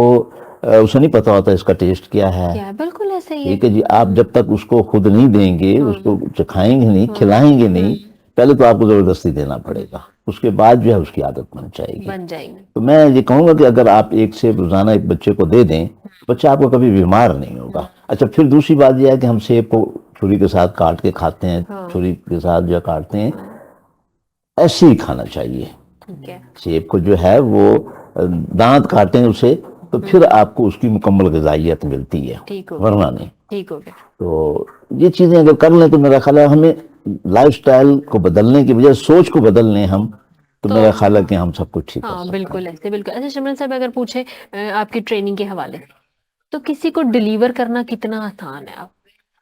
उसे नहीं पता होता इसका टेस्ट क्या है,
क्या है, बिल्कुल ऐसे ही है।
ठीक है जी। आप जब तक उसको खुद नहीं देंगे, उसको चखाएंगे नहीं, खिलाएंगे नहीं, पहले तो आपको जबरदस्ती देना पड़ेगा, उसके बाद जो है उसकी आदत बन जाएगी।
बन जाएंगे।
तो मैं ये कहूंगा कि अगर आप एक सेब रोजाना एक बच्चे को दे दें, बच्चा आपको कभी बीमार नहीं होगा। अच्छा, फिर दूसरी बात यह है कि हम सेब को छुरी के साथ काट के खाते हैं, छुरी के साथ जो काटते हैं, ऐसे ही खाना चाहिए।
ठीक है।
सेब को जो है वो दांत काटें उसे, तो फिर आपको उसकी मुकम्मल ग़िज़ाइयत मिलती है,
ठीक हो
वरना नहीं।
ठीक हो गया।
तो ये चीजें अगर कर लें तो मेरा ख्याल है हमें लाइफस्टाइल को बदलने की बजाय सोच को बदल लें हम, तो मेरा ख्याल है कि हम सब कुछ ठीक कर
हाँ
सकते हैं।
बिल्कुल ऐसे, बिल्कुल। अच्छा सिमरन साहब, अगर पूछे आपकी ट्रेनिंग के हवाले से, तो किसी को डिलीवर करना कितना आसान है? आप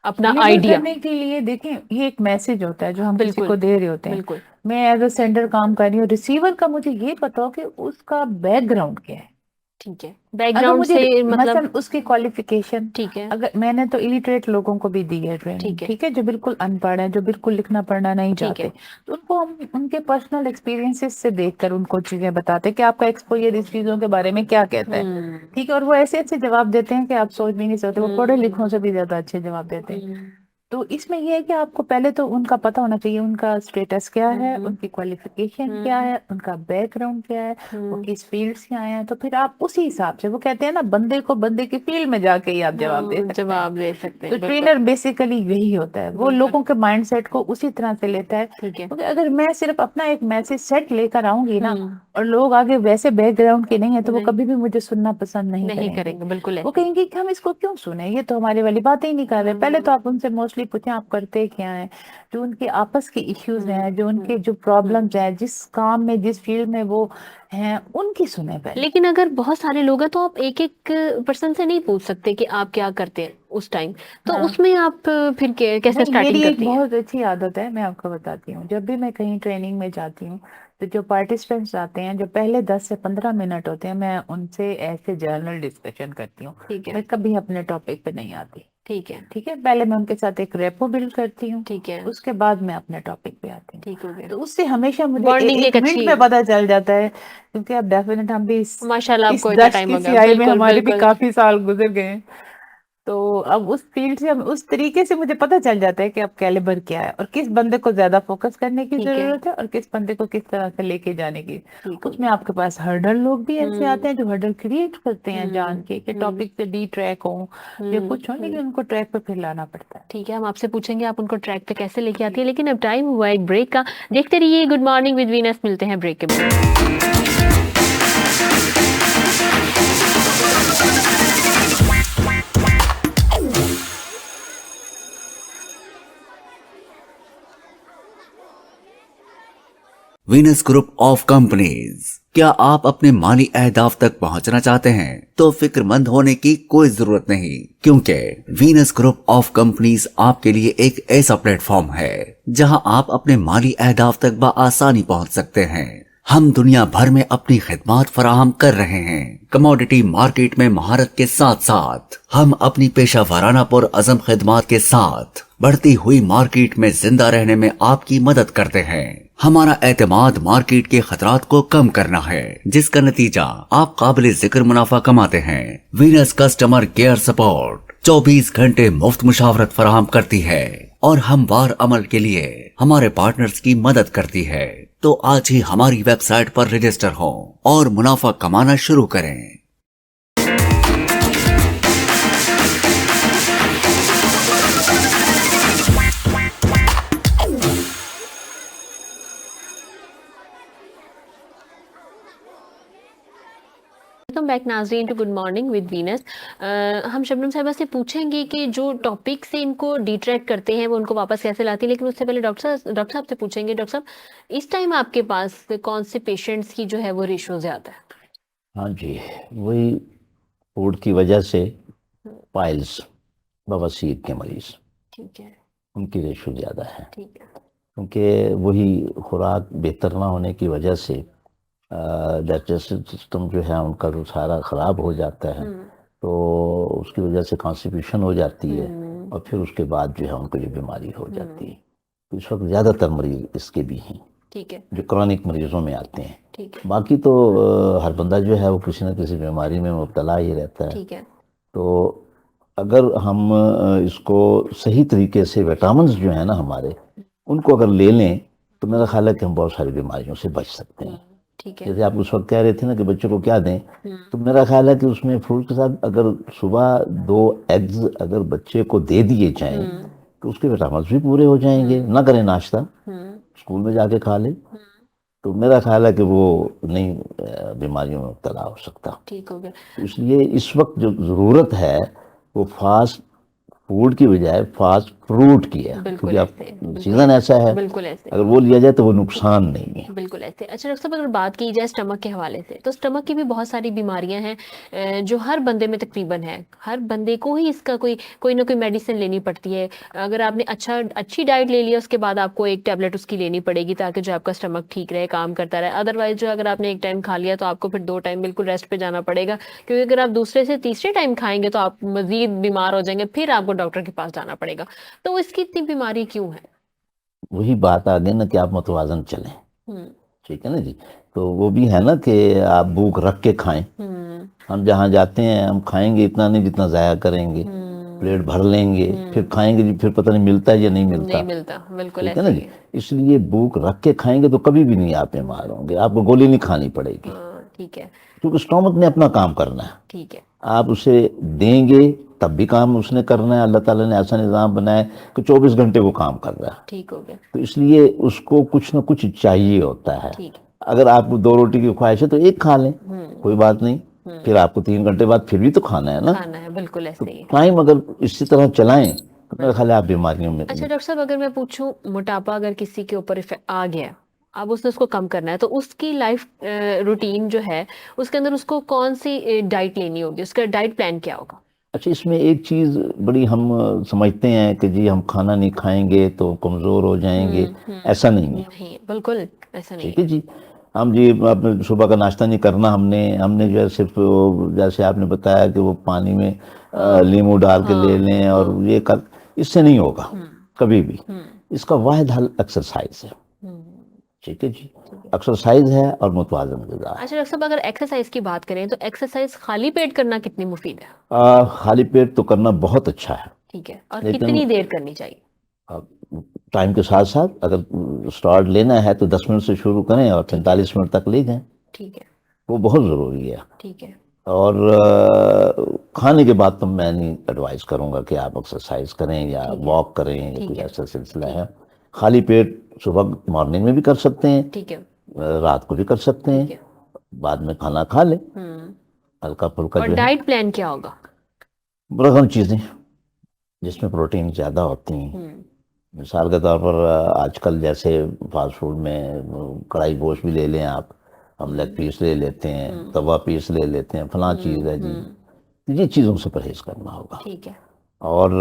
अपना
डिलीवर
आइडिया।
करने के लिए देखें, ये एक मैसेज होता है जो हम किसी
बिल्कुल
को दे रहे होते हैं।
बिल्कुल।
मैं एज अ सेंडर काम कर रही हूँ, रिसीवर का मुझे ये पता हो कि उसका बैकग्राउंड क्या है।
ठीक है,
अगर
बैकग्राउंड
मुझे
से मतलब।
मसलन उसकी क्वालिफिकेशन,
ठीक है
अगर मैंने तो इलिटरेट लोगों को भी दी है ट्रेनिंग,
ठीक है
ठीक है, जो बिल्कुल अनपढ़ है, जो बिल्कुल लिखना पढ़ना नहीं
ठीक है।
चाहते, तो उनको हम उनके पर्सनल एक्सपीरियंसेस से देखकर उनको चीजें बताते हैं कि आपका एक्सपोजर इस चीजों के बारे में क्या कहता है।
हम्म
ठीक है, और वो ऐसे ऐसे जवाब देते हैं कि आप सोच भी नहीं सकते, वो पढ़े लिखों से भी ज्यादा अच्छे जवाब देते हैं।
हम्म
तो इसमें यह है कि आपको पहले तो उनका पता होना चाहिए, उनका स्टेटस क्या है,
हम्म
उनकी क्वालिफिकेशन क्या है, उनका बैकग्राउंड क्या है, वो
हम्म
किस फील्ड से आए हैं। तो फिर आप उसी हिसाब से, वो कहते हैं ना, बंदे को बंदे की फील्ड में जाके ही आप जवाब दे सकते हैं।
जवाब दे सकते
तो
हैं, बिल्कुल
ट्रेनर बेसिकली यही होता है, वो
बिल्कुल।
लोगों के माइंडसेट को उसी तरह से लेता है।
ठीक है।
क्योंकि अगर मैं सिर्फ अपना एक मैसेज सेट लेकर आऊंगी ना,
हम्म
और लोग आगे वैसे बैकग्राउंड के नहीं है, तो वो
नहीं
कभी भी मुझे सुनना पसंद नहीं
नहीं
करेंगे।
करेंगे, बिल्कुल
वो
ऐसे।
कहेंगे कि हम इसको क्यों सुने, ये तो हमारे वाली बातें ही नहीं कर रहे। पहले तो आप उनसे मोस्टली पूछें आप करते क्या हैं, जो उनके आपस के इश्यूज हैं, जो उनके जो प्रॉब्लम्स हैं, जिस काम में जिस फील्ड में वो हैं, उनकी सुने पहले।
लेकिन अगर बहुत सारे लोग हैं तो आप एक एक पर्सन से नहीं पूछ सकते कि आप क्या करते हैं उस टाइम, तो
हाँ,
उसमें आप फिर कैसे
नहीं, मेरी
स्टार्टिंग
एक
करती हैं?
बहुत अच्छी आदत है, मैं आपको बताती हूँ। जब भी मैं कहीं ट्रेनिंग में जाती हूँ, तो जो पार्टिसिपेंट्स आते हैं, जो पहले 10 से 15 मिनट होते हैं, मैं उनसे ऐसे जर्नल डिस्कशन करती हूँ।
ठीक है
मैं कभी अपने टॉपिक पे नहीं आती।
ठीक है
ठीक है, पहले मैं उनके साथ एक रेपो बिल्ड करती हूँ,
ठीक है।
उसके बाद मैं अपने टॉपिक पे आती हूँ।
ठीक हो गया।
तो उससे हमेशा मुझे
बॉन्डिंग
एक
एक
मिनट
अच्छी।
में पता चल जाता है, क्योंकि अब डेफिनेट हम भी
माशाल्लाह,
इस
आपको इतना
दश
टाइम
की
हो गया,
सियाही में
बिल्कुल
हमारे भी
बिल्कुल।
काफी साल गुजर गए हैं। तो अब उस फील्ड से, हम उस तरीके से मुझे पता चल जाता है कि अब कैलिबर क्या है, और किस बंदे को ज्यादा फोकस करने की
ठीक है
जरूरत है, और किस बंदे को किस तरह से लेके जाने की।
ठीक हो
उसमें
गया।
आपके पास हर्डल लोग भी ऐसे आते
हम्म
हैं जो हर्डल क्रिएट करते हैं जान के, कि
हम्म
टॉपिक से डी ट्रैक हो या कुछ हो, लेकिन उनको ट्रैक पे फिर लाना पड़ता है।
ठीक है, हम आपसे पूछेंगे आप उनको ट्रैक पे कैसे लेके आती है, लेकिन अब टाइम हुआ एक ब्रेक का। देखते रहिए गुड मॉर्निंग विद वीनस, मिलते हैं ब्रेक के बाद।
Venus group of companies. क्या आप अपने माली अहदाफ तक पहुंचना चाहते हैं? तो फिक्रमंद होने की कोई जरूरत नहीं, क्योंकि वीनस ग्रुप ऑफ कंपनीज आपके लिए एक ऐसा प्लेटफॉर्म है जहां आप अपने माली अहदाफ तक बआसानी पहुंच सकते हैं। हम दुनिया भर में अपनी खिदमात फराहम कर रहे हैं। कमोडिटी मार्केट में महारत के साथ साथ हम अपनी पेशा वाराना पुर अज़म खिदमात के साथ बढ़ती हुई मार्केट में जिंदा रहने में आपकी मदद करते हैं। हमारा एतमाद मार्केट के खतरात को कम करना है, जिसका नतीजा आप काबिल जिक्र मुनाफा कमाते हैं। वीनस कस्टमर केयर सपोर्ट 24 घंटे मुफ्त मुशावरत फराहम करती है और हमवार अमल के लिए हमारे पार्टनर्स की मदद करती है। तो आज ही हमारी वेबसाइट पर रजिस्टर हो और मुनाफा कमाना शुरू करें।
वेलकम बैक नाज़रीन to good morning with Venus. हम शबनम साहिबा से पूछेंगे कि जो टॉपिक से इनको डिट्रैक्ट करते हैं वो उनको वापस कैसे लाती है, लेकिन उससे पहले डॉक्टर साहब से पूछेंगे, डॉक्टर साहब इस टाइम आपके पास कौन से पेशेंट्स की जो है वो रेशो ज़्यादा है?
हाँ जी, वही फूड की वजह से पाइल्स, बवासीर के मरीज,
ठीक है
उनकी रेशो ज़्यादा है,
ठीक है।
क्योंकि वही खुराक बेहतर ना होने की वजह से डाइजेस्टिव सिस्टम जो है उनका जो सारा ख़राब हो जाता है, तो उसकी वजह से कॉन्स्टिपेशन हो जाती है, और फिर उसके बाद जो है उनको जो बीमारी हो जाती है। तो इस वक्त ज़्यादातर मरीज इसके भी हैं
ठीक है
जो क्रॉनिक मरीजों में आते हैं।
ठीक है
बाकी तो हर बंदा जो है वो किसी न किसी बीमारी में मुब्तला ही रहता है।
ठीक है।
तो अगर हम इसको सही तरीके से विटामिन जो है ना हमारे, उनको अगर ले लें तो मेरा ख्याल है कि हम बहुत सारी बीमारियों से बच सकते हैं।
ठीक है।
जैसे आप उस वक्त कह रहे थे ना कि बच्चों को क्या दें, तो मेरा ख्याल है कि उसमें फ्रूट के साथ अगर सुबह 2 एग्स अगर बच्चे को दे दिए जाएं तो उसके विटामिन भी पूरे हो जाएंगे। ना करें नाश्ता, स्कूल में जाके खा ले, तो मेरा ख्याल है कि वो नई बीमारियों में मुब्तला हो सकता।
ठीक हो गया।
तो इसलिए इस वक्त जो ज़रूरत है वो फास्ट फूड की बजाय फास्ट फ्रूट किया,
बिल्कुल
क्योंकि
ऐसे,
अब
बिल्कुल
सीजन ऐसा है,
बिल्कुल ऐसे,
अगर वो लिया जाए तो वो नुकसान नहीं है।
बिल्कुल ऐसे। अच्छा डॉक्टर साहब, अगर बात की जाए स्टमक के हवाले से, तो स्टमक की भी बहुत सारी बीमारियां हैं जो हर बंदे में तकरीबन है। हर बंदे को ही इसका कोई कोई ना कोई मेडिसिन लेनी पड़ती है। अगर आपने अच्छी डाइट ले लिया, उसके बाद आपको एक टैबलेट उसकी लेनी पड़ेगी ताकि जो आपका स्टमक ठीक रहे, काम करता रहे। अदरवाइज जो अगर आपने एक टाइम खा लिया तो आपको फिर 2 टाइम बिल्कुल रेस्ट पे जाना पड़ेगा, क्योंकि अगर आप दूसरे से तीसरे टाइम खाएंगे तो आप मजीद बीमार हो जाएंगे, फिर आपको डॉक्टर के पास जाना पड़ेगा। तो इसकी इतनी बीमारी क्यों है?
वही बात आ गई ना कि आप मतवाजन चलें,
हम्म
ठीक है ना जी। तो वो भी है ना कि आप भूख रख के खाएं।
हम्म
हम जहाँ जाते हैं हम खाएंगे इतना नहीं जितना ज़ाया करेंगे, प्लेट भर लेंगे, फिर खाएंगे जी, फिर पता नहीं मिलता है या नहीं
नहीं
मिलता,
मिलता, बिल्कुल
ठीक है
ऐसे
ना
ही
जी।
है।
इसलिए भूख रख के खाएंगे तो कभी भी नहीं आप बीमार होंगे, आपको गोली नहीं खानी पड़ेगी,
हाँ ठीक है,
क्योंकि स्टोमक ने अपना काम करना है।
ठीक है।
आप उसे देंगे तब भी काम उसने करना है। अल्लाह ताला ने ऐसा निज़ाम बनाया है कि 24 घंटे वो काम कर रहा है,
ठीक हो गया,
तो इसलिए उसको कुछ ना कुछ चाहिए होता है।
ठीक है।
अगर आपको 2 रोटी की ख्वाहिश है तो एक खा लें, कोई बात नहीं, फिर आपको 3 घंटे बाद फिर भी तो खाना है ना।
खाना है, बिल्कुल
तो
ऐसे ही है।
टाइम अगर इसी तरह चलाएं तो मेरा ख्याल है आप बीमारियों में।
अच्छा डॉक्टर साहब, अगर मैं पूछूं मोटापा अगर किसी के ऊपर आ गया, अब उसने उसको कम करना है, तो उसकी लाइफ रूटीन जो है उसके अंदर उसको कौन सी डाइट लेनी होगी, उसका डाइट प्लान क्या होगा?
अच्छा, इसमें एक चीज़ बड़ी हम समझते हैं कि जी हम खाना नहीं खाएंगे तो कमज़ोर हो जाएंगे, ऐसा नहीं है,
नहीं, बिल्कुल ऐसा नहीं
ठीक है
है।
जी। हम जी आपने सुबह का नाश्ता नहीं करना, हमने हमने जो है सिर्फ जैसे आपने बताया कि वो पानी में नींबू डाल के ले लें और ये कर, इससे नहीं होगा कभी भी। इसका वाहिद हल एक्सरसाइज है, ठीक है जी। एक्सरसाइज है और मुतवाज़न ग़िज़ा है।
अच्छा डॉक्टर साहब, अगर एक्सरसाइज की बात करें तो एक्सरसाइज खाली पेट करना कितनी मुफीद है?
खाली पेट तो करना बहुत अच्छा है,
ठीक है, और
लेकिन
कितनी देर करनी चाहिए?
टाइम के साथ साथ अगर स्टार्ट लेना है तो 10 मिनट से शुरू करें और 45 मिनट तक ले जाएं,
ठीक है,
वो बहुत ज़रूरी है।
ठीक है,
और खाने के बाद तो मैं नहीं एडवाइस करूंगा कि आप एक्सरसाइज करें या वॉक करें या
ठीक
कोई
है,
ऐसा सिलसिला है। खाली पेट सुबह मॉर्निंग में भी कर सकते हैं,
ठीक है,
रात को भी कर सकते
ठीक
हैं,
है।
बाद में खाना खा लें,
हम्म
हल्का फुल्का
और
जो है।
डाइट प्लान क्या होगा?
रकम चीज़ें जिसमें प्रोटीन ज़्यादा होती हैं, मिसाल के तौर पर आजकल जैसे फास्ट फूड में कढ़ाई गोश्त भी ले लें आप, हम लेग पीस ले लेते हैं, तवा पीस ले लेते हैं, फलां चीज़ है जी, ये चीज़ों से परहेज करना होगा।
ठीक है।
और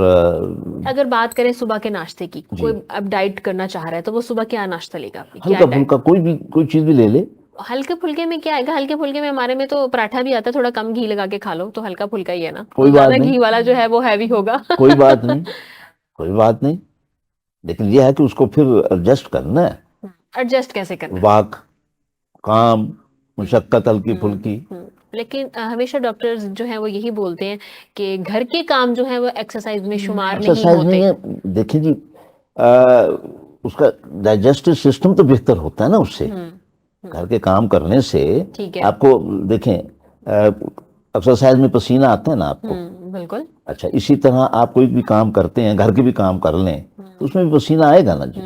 अगर बात करें सुबह के नाश्ते की,
जी,
कोई अब डाइट करना चाह रहा है तो वो सुबह क्या नाश्ता लेगा? अपनी क्या
हल्का
डाइट?
फुल्का कोई चीज़ भी ले ले,
हल्के फुल्के में क्या आएगा? हल्के फुल्के में हमारे में तो पराठा भी आता है, थोड़ा कम घी लगा के खा लो, तो हल्का फुल्का ही है ना।
कोई बात
ज्यादा
नहीं,
घी वाला जो है वो हैवी होगा।
कोई बात नहीं, कोई बात नहीं, लेकिन ये है कि उसको फिर एडजस्ट करना है।
एडजस्ट कैसे करना है?
वाक, काम, मुशक्कत हल्की फुल्की।
लेकिन हमेशा डॉक्टर्स जो है वो यही बोलते हैं कि घर के काम जो है वो एक्सरसाइज में शुमार नहीं
एक्सरसाइज
होते।
नहीं है, देखिए जी, उसका डाइजेस्टिव सिस्टम तो बेहतर होता है ना उससे, घर के काम करने से।
ठीक है।
आपको देखें, एक्सरसाइज में पसीना आता है ना आपको,
बिल्कुल।
अच्छा इसी तरह आप कोई भी काम करते हैं, घर के भी काम कर लें तो उसमें भी पसीना आएगा ना जी।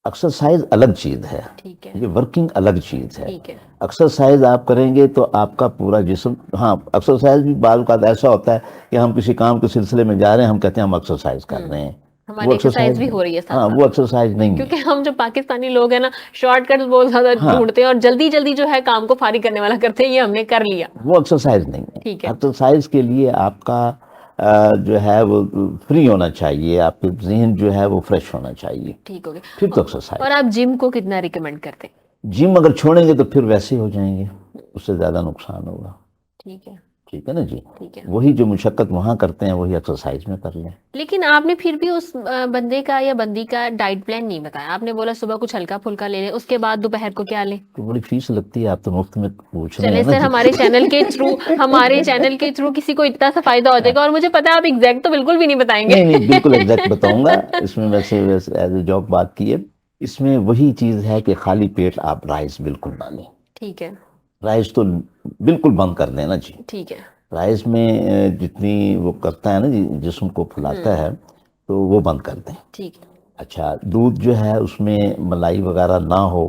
एक्सरसाइज अलग चीज है,
ठीक है,
ये वर्किंग अलग चीज है।
ठीक है।
एक्सरसाइज आप करेंगे तो आपका पूरा जिस्म, हाँ एक्सरसाइज भी बाल का ऐसा होता है कि हम किसी काम के सिलसिले में जा रहे हैं, हम कहते हैं हम एक्सरसाइज कर रहे हैं,
हमारी
वो
एक्सरसाइज भी
नहीं,
हो रही है साथ
हाँ
साथ।
वो एक्सरसाइज नहीं है।
क्योंकि हम जो पाकिस्तानी लोग हैं ना, शॉर्टकट बहुत ज्यादा
हाँ,
ढूंढते हैं और जल्दी जल्दी जो है काम को फारिग करने वाला करते हैं, ये हमने कर लिया।
वो एक्सरसाइज नहीं है।
ठीक है।
एक्सरसाइज के लिए आपका जो है वो फ्री होना चाहिए, आपके जहन जो है वो फ्रेश होना चाहिए,
ठीक हो गया।
फिर तो एक्सरसाइज।
और आप जिम को कितना रिकमेंड करते हैं?
जिम अगर छोड़ेंगे तो फिर वैसे हो जाएंगे, उससे ज्यादा नुकसान होगा,
ठीक है,
ठीक है ना जी।
ठीक है।
वही जो मुशक्कत वहां करते हैं वही एक्सरसाइज में कर लें।
लेकिन आपने फिर भी उस बंदे का या बंदी का डाइट प्लान नहीं बताया। आपने बोला सुबह कुछ हल्का फुल्का ले लें, उसके बाद दोपहर को क्या लें?
तो बड़ी फीस लगती है, आप तो मुफ्त में पूछ रहे
चले
हैं ना
सर,
जी।
हमारे चैनल के थ्रू किसी को इतना सा फायदा हो जाएगा। और मुझे पता है आप एग्जैक्ट तो बिल्कुल भी नहीं बताएंगे।
नहीं नहीं, बिल्कुल एग्जैक्ट बताऊंगा। इसमें वैसे एज ए जॉब बात की है, इसमें वही चीज है कि खाली पेट आप राइस बिल्कुल ना लें।
ठीक है,
राइस तो बिल्कुल बंद कर देना जी।
ठीक है,
राइस में जितनी वो करता है ना जी, जिस्म को फुलाता है, तो वो बंद कर दें।
ठीक है।
अच्छा, दूध जो है उसमें मलाई वगैरह ना हो,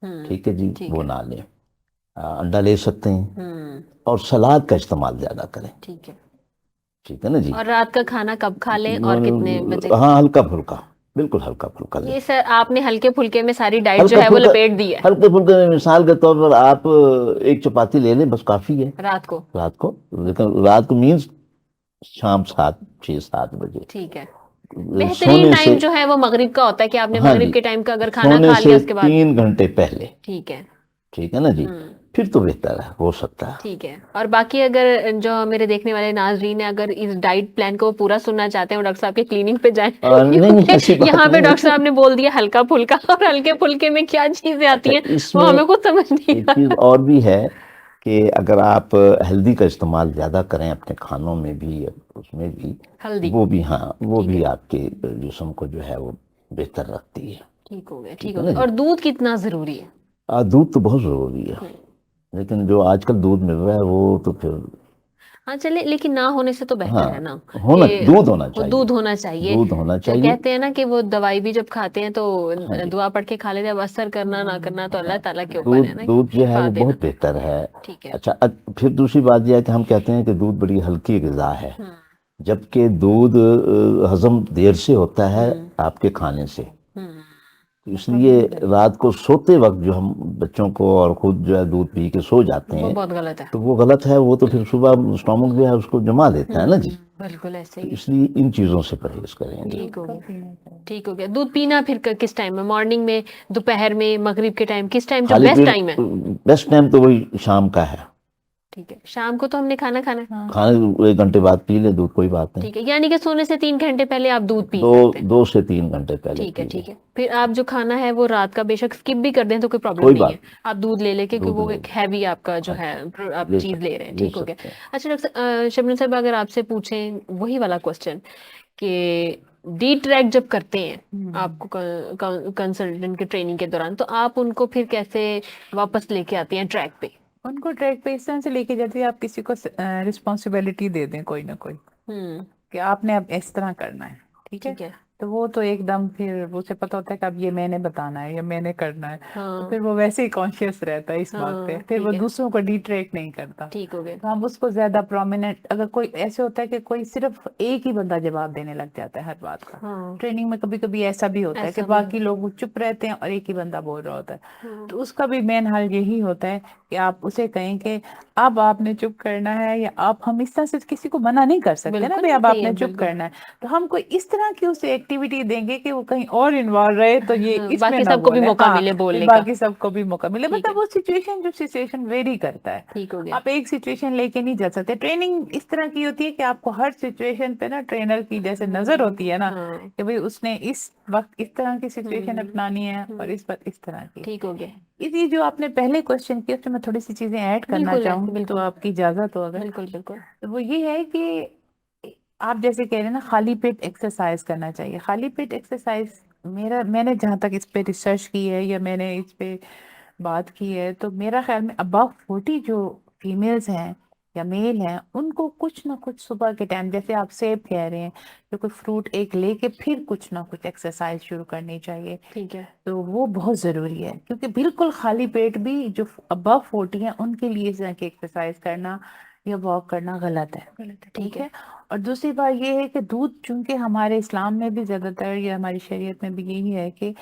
ठीक है जी,
ठीक
वो
है।
ना लें। अंडा ले सकते हैं,
हम्म
और सलाद का इस्तेमाल ज़्यादा करें।
ठीक है,
ठीक है ना जी।
और रात का खाना कब खा लें और कितने बजे?
हाँ, हल्का फुल्का, बिल्कुल हल्का फुल्का लें।
ये सर आपने हल्के फुल्के में सारी डाइट जो
हल्का
है वो
फुल्का,
लपेट दी है
हल्के फुल्के में मिसाल के तौर पर आप एक चपाती ले लें, बस काफी है
रात को।
रात को। लेकिन रात को मीन्स शाम 7, 6, 7 बजे
ठीक है। बेहतरीन
सोने
टाइम
से।
जो है वो मगरिब का होता है कि आपने
हाँ
मगरिब
जी,
के टाइम का अगर खाना
सोने
खा
से
लिया उसके बाद।
3 घंटे पहले।
ठीक है।
ठीक है ना जी,
हम्म।
फिर तो बेहतर है, हो सकता है।
ठीक है। और बाकी अगर जो मेरे देखने वाले नाजरीन है अगर इस डाइट प्लान को पूरा सुनना चाहते हैं वो डॉक्टर साहब के क्लिनिक पे जाएं
नहीं, ऐसी
क्योंकि
बात
यहाँ पे
नहीं
डॉक्टर
है।
साहब ने बोल दिया हल्का फुल्का और हल्के फुल्के में क्या चीजें आती
अच्छा,
हैं वो
इसमें
हमें कुछ समझ नहीं
एक
आ
चीज
रहा।
और भी है कि अगर आप हेल्दी का इस्तेमाल ज्यादा करें अपने खानों में भी, उसमें भी,
हल्दी।
वो भी, हाँ, वो
ठीक
भी
है।
आपके जिस्म को जो है वो बेहतर रखती है।
ठीक हो गया। ठीक
ठीक
हो
है ना
गया।
जी।
और दूध कितना जरूरी है?
दूध तो बहुत जरूरी है, लेकिन जो आजकल दूध मिल रहा है वो तो फिर,
हाँ चले लेकिन ना होने से तो बेहतर है
हाँ,
ना कि
दूध होना
वो
चाहिए,
दूध होना चाहिए।
दूध होना चाहिए।
कहते हैं ना कि वो दवाई भी जब खाते हैं तो
हाँ जी,
दुआ पढ़ के खा लेते हैं, अब असर करना ना करना तो अल्लाह
हाँ,
ताला के ऊपर
दूध
है ना
दूध जो है
शिफा
वो
देना।
बहुत बेहतर है।
ठीक है।
अच्छा, फिर दूसरी बात यह है कि हम कहते हैं कि दूध बड़ी हल्की ग़िज़ा है,
हम्म।
जबकि दूध हजम देर से होता है
हम्म।
आपके खाने से।
हम्म।
तो इसलिए रात को सोते वक्त जो हम बच्चों को और खुद जो है दूध पी के सो जाते
वो
हैं,
बहुत गलत है।
तो वो गलत है। वो तो फिर सुबह स्टोमक जो है उसको जमा देता है ना जी।
बिल्कुल ऐसे
तो
ही।
इसलिए इन चीज़ों से परहेज करें जी।
ठीक हो
कब
गया।
पीना चाहिए?
ठीक हो गया। दूध पीना फिर किस टाइम में? मॉर्निंग में, दोपहर में, मगरिब के टाइम, किस टाइम जो
खाली
बेस्ट
पेट
टाइम है?
बेस्ट टाइम तो वही शाम का है।
ठीक है। शाम को तो हमने खाना खाना है।
हाँ,
खाने 1 घंटे बाद पी ले दूध, कोई बात नहीं।
ठीक है। यानी कि सोने से 3 घंटे पहले आप दूध पी
दो
सकते हैं।
2 से 3 घंटे पहले
ठीक है।
पी ले।
ठीक है। फिर आप जो खाना है वो रात का बेशक स्किप भी कर दें तो कोई प्रॉब्लम
कोई
नहीं है।
बात
आप दूध ले लेके क्योंकि
दूध
वो
ले
एक हैवी आपका जो
हाँ
है
जी,
आप
ले
चीज ले रहे हैं।
ले
ठीक हो गया।
सकते हैं।
अच्छा डॉक्टर शबनम साहब अगर आपसे पूछें वही वाला क्वेश्चन कि डी ट्रैक जब करते हैं आपको कंसल्टेंट के ट्रेनिंग के दौरान तो आप उनको फिर कैसे वापस लेके आते हैं ट्रैक पे?
उनको ट्रैक पे इस तरह से लेके जाते हैं, आप किसी को रिस्पॉन्सिबिलिटी दे दें कोई ना कोई,
हम्म।
कि आपने अब इस तरह करना है, ठीक है।
ठीक है।
तो वो तो एकदम फिर उसे पता होता है कि अब ये मैंने बताना है या मैंने करना है, तो
हाँ।
फिर वो वैसे ही कॉन्शियस रहता है इस बात पे,
हाँ।
फिर वो
ठीक है।
दूसरों को डिट्रैक्ट नहीं करता।
ठीक हो गया।
तो हम उसको ज्यादा प्रोमिनेंट, अगर कोई ऐसे होता है कि कोई सिर्फ एक ही बंदा जवाब देने लग जाता है हर बात का,
हाँ।
ट्रेनिंग में कभी कभी ऐसा भी होता है कि
ऐसा भी
बाकी
हो।
लोग चुप रहते हैं और एक ही बंदा बोल रहा होता है,
हाँ।
तो उसका भी मेन हल यही होता है कि आप उसे कहें कि अब आपने चुप करना है, या आप, हम इस तरह से किसी को मना नहीं कर सकते ना
बिल्कुल
भाई
नहीं
अब
सही है
आपने चुप
बिल्कुल।
करना है, तो हम कोई इस तरह की उसे एक्टिविटी देंगे कि वो कहीं और इन्वॉल्व रहे, तो ये
हाँ,
इसमें
बाकी
ना
सबको भी
बोले,
मौका
हाँ,
मिले
फिर
बोलने का।
बाकी सबको भी मौका मिले।
ठीक
मतलब
है।
वो सिचुएशन जो सिचुएशन वेरी करता है,
ठीक हो गया।
आप एक सिचुएशन लेके नहीं जा सकते। ट्रेनिंग इस तरह की होती है कि आपको हर सिचुएशन पे ना ट्रेनर की जैसे नजर होती है ना,
हाँ।
कि भाई उसने इस वक्त इस तरह की सिचुएशन
हम्म।
अपनानी है और
हम्म।
इस वक्त इस तरह की।
ठीक हो गया।
इसी जो आपने पहले क्वेश्चन किया उसमें मैं थोड़ी सी चीजें ऐड करना
बिल्कुल है
चाहूंगी, तो
बिल्कुल।
आपकी इजाजत हो अगर।
बिल्कुल बिल्कुल।
तो वो ये है कि आप जैसे कह रहे हैं ना खाली पेट एक्सरसाइज करना चाहिए। खाली पेट एक्सरसाइज मैंने जहाँ तक इस पे रिसर्च की है या मैंने इस पे बात की है, तो मेरा ख्याल में अबव 40 जो फीमेल्स हैं या मेल हैं, उनको कुछ ना कुछ सुबह के टाइम, जैसे आप सेब कह रहे हैं, तो कोई फ्रूट एक लेके फिर कुछ ना कुछ एक्सरसाइज शुरू करनी चाहिए।
ठीक है।
तो वो बहुत ज़रूरी है, क्योंकि बिल्कुल खाली पेट भी जो अबव 40 हैं उनके लिए इस तरह की एक्सरसाइज करना या वॉक करना गलत है।
गलत है।
ठीक
ठीक है।
है। और दूसरी बात ये है कि दूध, चूंकि हमारे इस्लाम में भी ज़्यादातर या हमारी शरीयत में भी यही है कि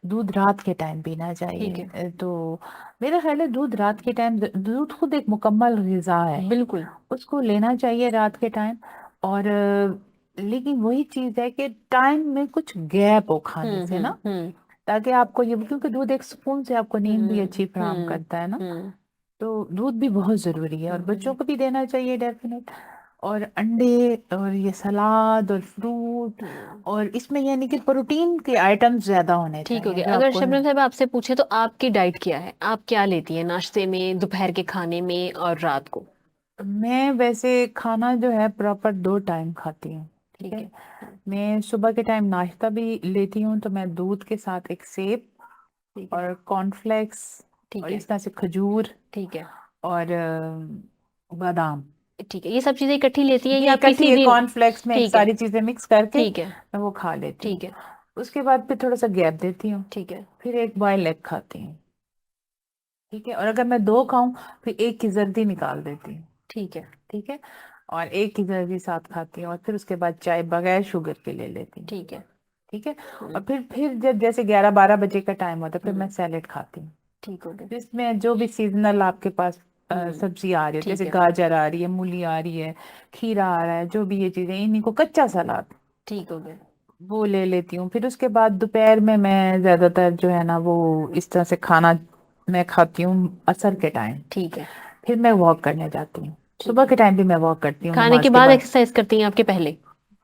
दूध रात के टाइम पीना
ठीक
चाहिए।
है।
तो मेरा ख्याल है दूध रात के टाइम, दूध खुद एक मुकम्मल ग़िज़ा है,
बिल्कुल।
उसको लेना चाहिए रात के टाइम। और लेकिन वही चीज़ है कि टाइम में कुछ गैप हो खाने से ना,
हम्म।
ताकि आपको ये, क्योंकि दूध एक सुकून से आपको नींद भी अच्छी फराहम करता है ना,
हम्म।
तो दूध भी बहुत ज़रूरी है और बच्चों को भी देना चाहिए डेफिनेट। और अंडे और ये सलाद और फ्रूट, और इसमें यानी कि प्रोटीन के आइटम्स ज़्यादा होने
ठीक हो
चाहिए
गया।
जो
अगर
आपको।
शबनम साहब आपसे पूछे तो आपकी डाइट क्या है? आप क्या लेती हैं नाश्ते में, दोपहर के खाने में और रात को?
मैं वैसे खाना जो है प्रॉपर 2 टाइम खाती हूँ, ठीक
ठीक
है।
है।
मैं सुबह के टाइम नाश्ता भी लेती हूँ, तो मैं दूध के साथ एक सेब
ठीक है।
और कॉर्नफ्लेक्स
ठीक
और
है।
इस तरह से खजूर
ठीक है।
और बादाम,
ठीक है। ये सब चीजें इकट्ठी लेती हैं
ये
या आप
इकट्ठी
किसी
है
दिन?
कॉर्नफ्लेक्स में
ठीक है।
सारी चीजें मिक्स करके
ठीक है।
मैं वो खा लेती हूँ।
ठीक है।
उसके बाद फिर थोड़ा सा गैप देती हूँ,
ठीक है।
फिर एक बॉयल एग खाती हूँ, ठीक है। और अगर मैं 2 खाऊं फिर एक की जर्दी निकाल देती हूँ,
ठीक है।
ठीक है। और एक की जर्दी साथ खाती हूँ, और फिर उसके बाद चाय बगैर शुगर के ले लेती हूँ।
ठीक है।
ठीक है। और फिर जब जैसे 11-12 बजे का टाइम होता है, फिर मैं सैलेड खाती हूँ,
ठीक हो गया।
जिसमें जो भी सीजनल आपके पास सब्जी आ रही है,
ठीक
जैसे
है।
गाजर आ रही है, मूली आ रही है, खीरा आ रहा है, जो भी ये चीजें, इन्हीं को कच्चा सलाद
ठीक हो गया।
वो ले लेती हूँ। फिर उसके बाद दोपहर में मैं ज्यादातर जो है ना वो इस तरह से खाना मैं खाती हूँ असर के टाइम।
ठीक है।
फिर मैं वॉक करने जाती हूँ, सुबह के टाइम भी मैं वॉक करती हूँ
खाने
नमाज
के
के
बाद
बाद।
एक्सरसाइज करती हैं आपके पहले?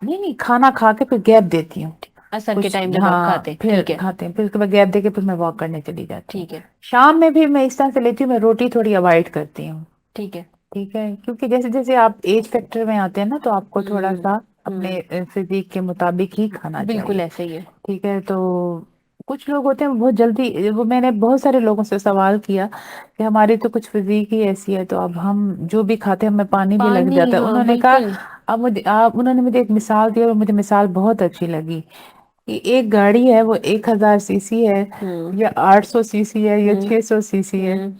नहीं नहीं, खाना खा के फिर गैप देती हूँ
असर के
कुछ,
टाइम जब आप
हाँ
खाते हैं।
फिर
ठीक है।
खाते हैं, फिर उसके बाद गैप दे के फिर मैं वॉक करने चली जाती हूँ।
ठीक है।
शाम में भी मैं इस तरह से लेती हूँ, मैं रोटी थोड़ी अवॉइड करती हूँ।
ठीक है।
ठीक है, क्योंकि जैसे जैसे आप एज फैक्टर में आते हैं ना, तो आपको थोड़ा सा
हम्म,
अपने फिजिक के मुताबिक ही खाना
बिल्कुल
चाहिए।
ऐसे ही है।
ठीक है, तो कुछ लोग होते हैं वो बहुत जल्दी, वो मैंने बहुत सारे लोगों से सवाल किया कि हमारी तो कुछ फिजिक ही ऐसी है, तो अब हम जो भी खाते हैं हमें पानी भी लग
पानी,
जाता है।
हाँ
उन्होंने कहा,
बिल्कुल।
अब उन्होंने मुझे एक मिसाल दी और मुझे मिसाल बहुत अच्छी लगी कि एक गाड़ी है, वो 1000 सीसी है
हम्म।
या 800 सीसी है या
हम्म।
600 सीसी है,
हम्म।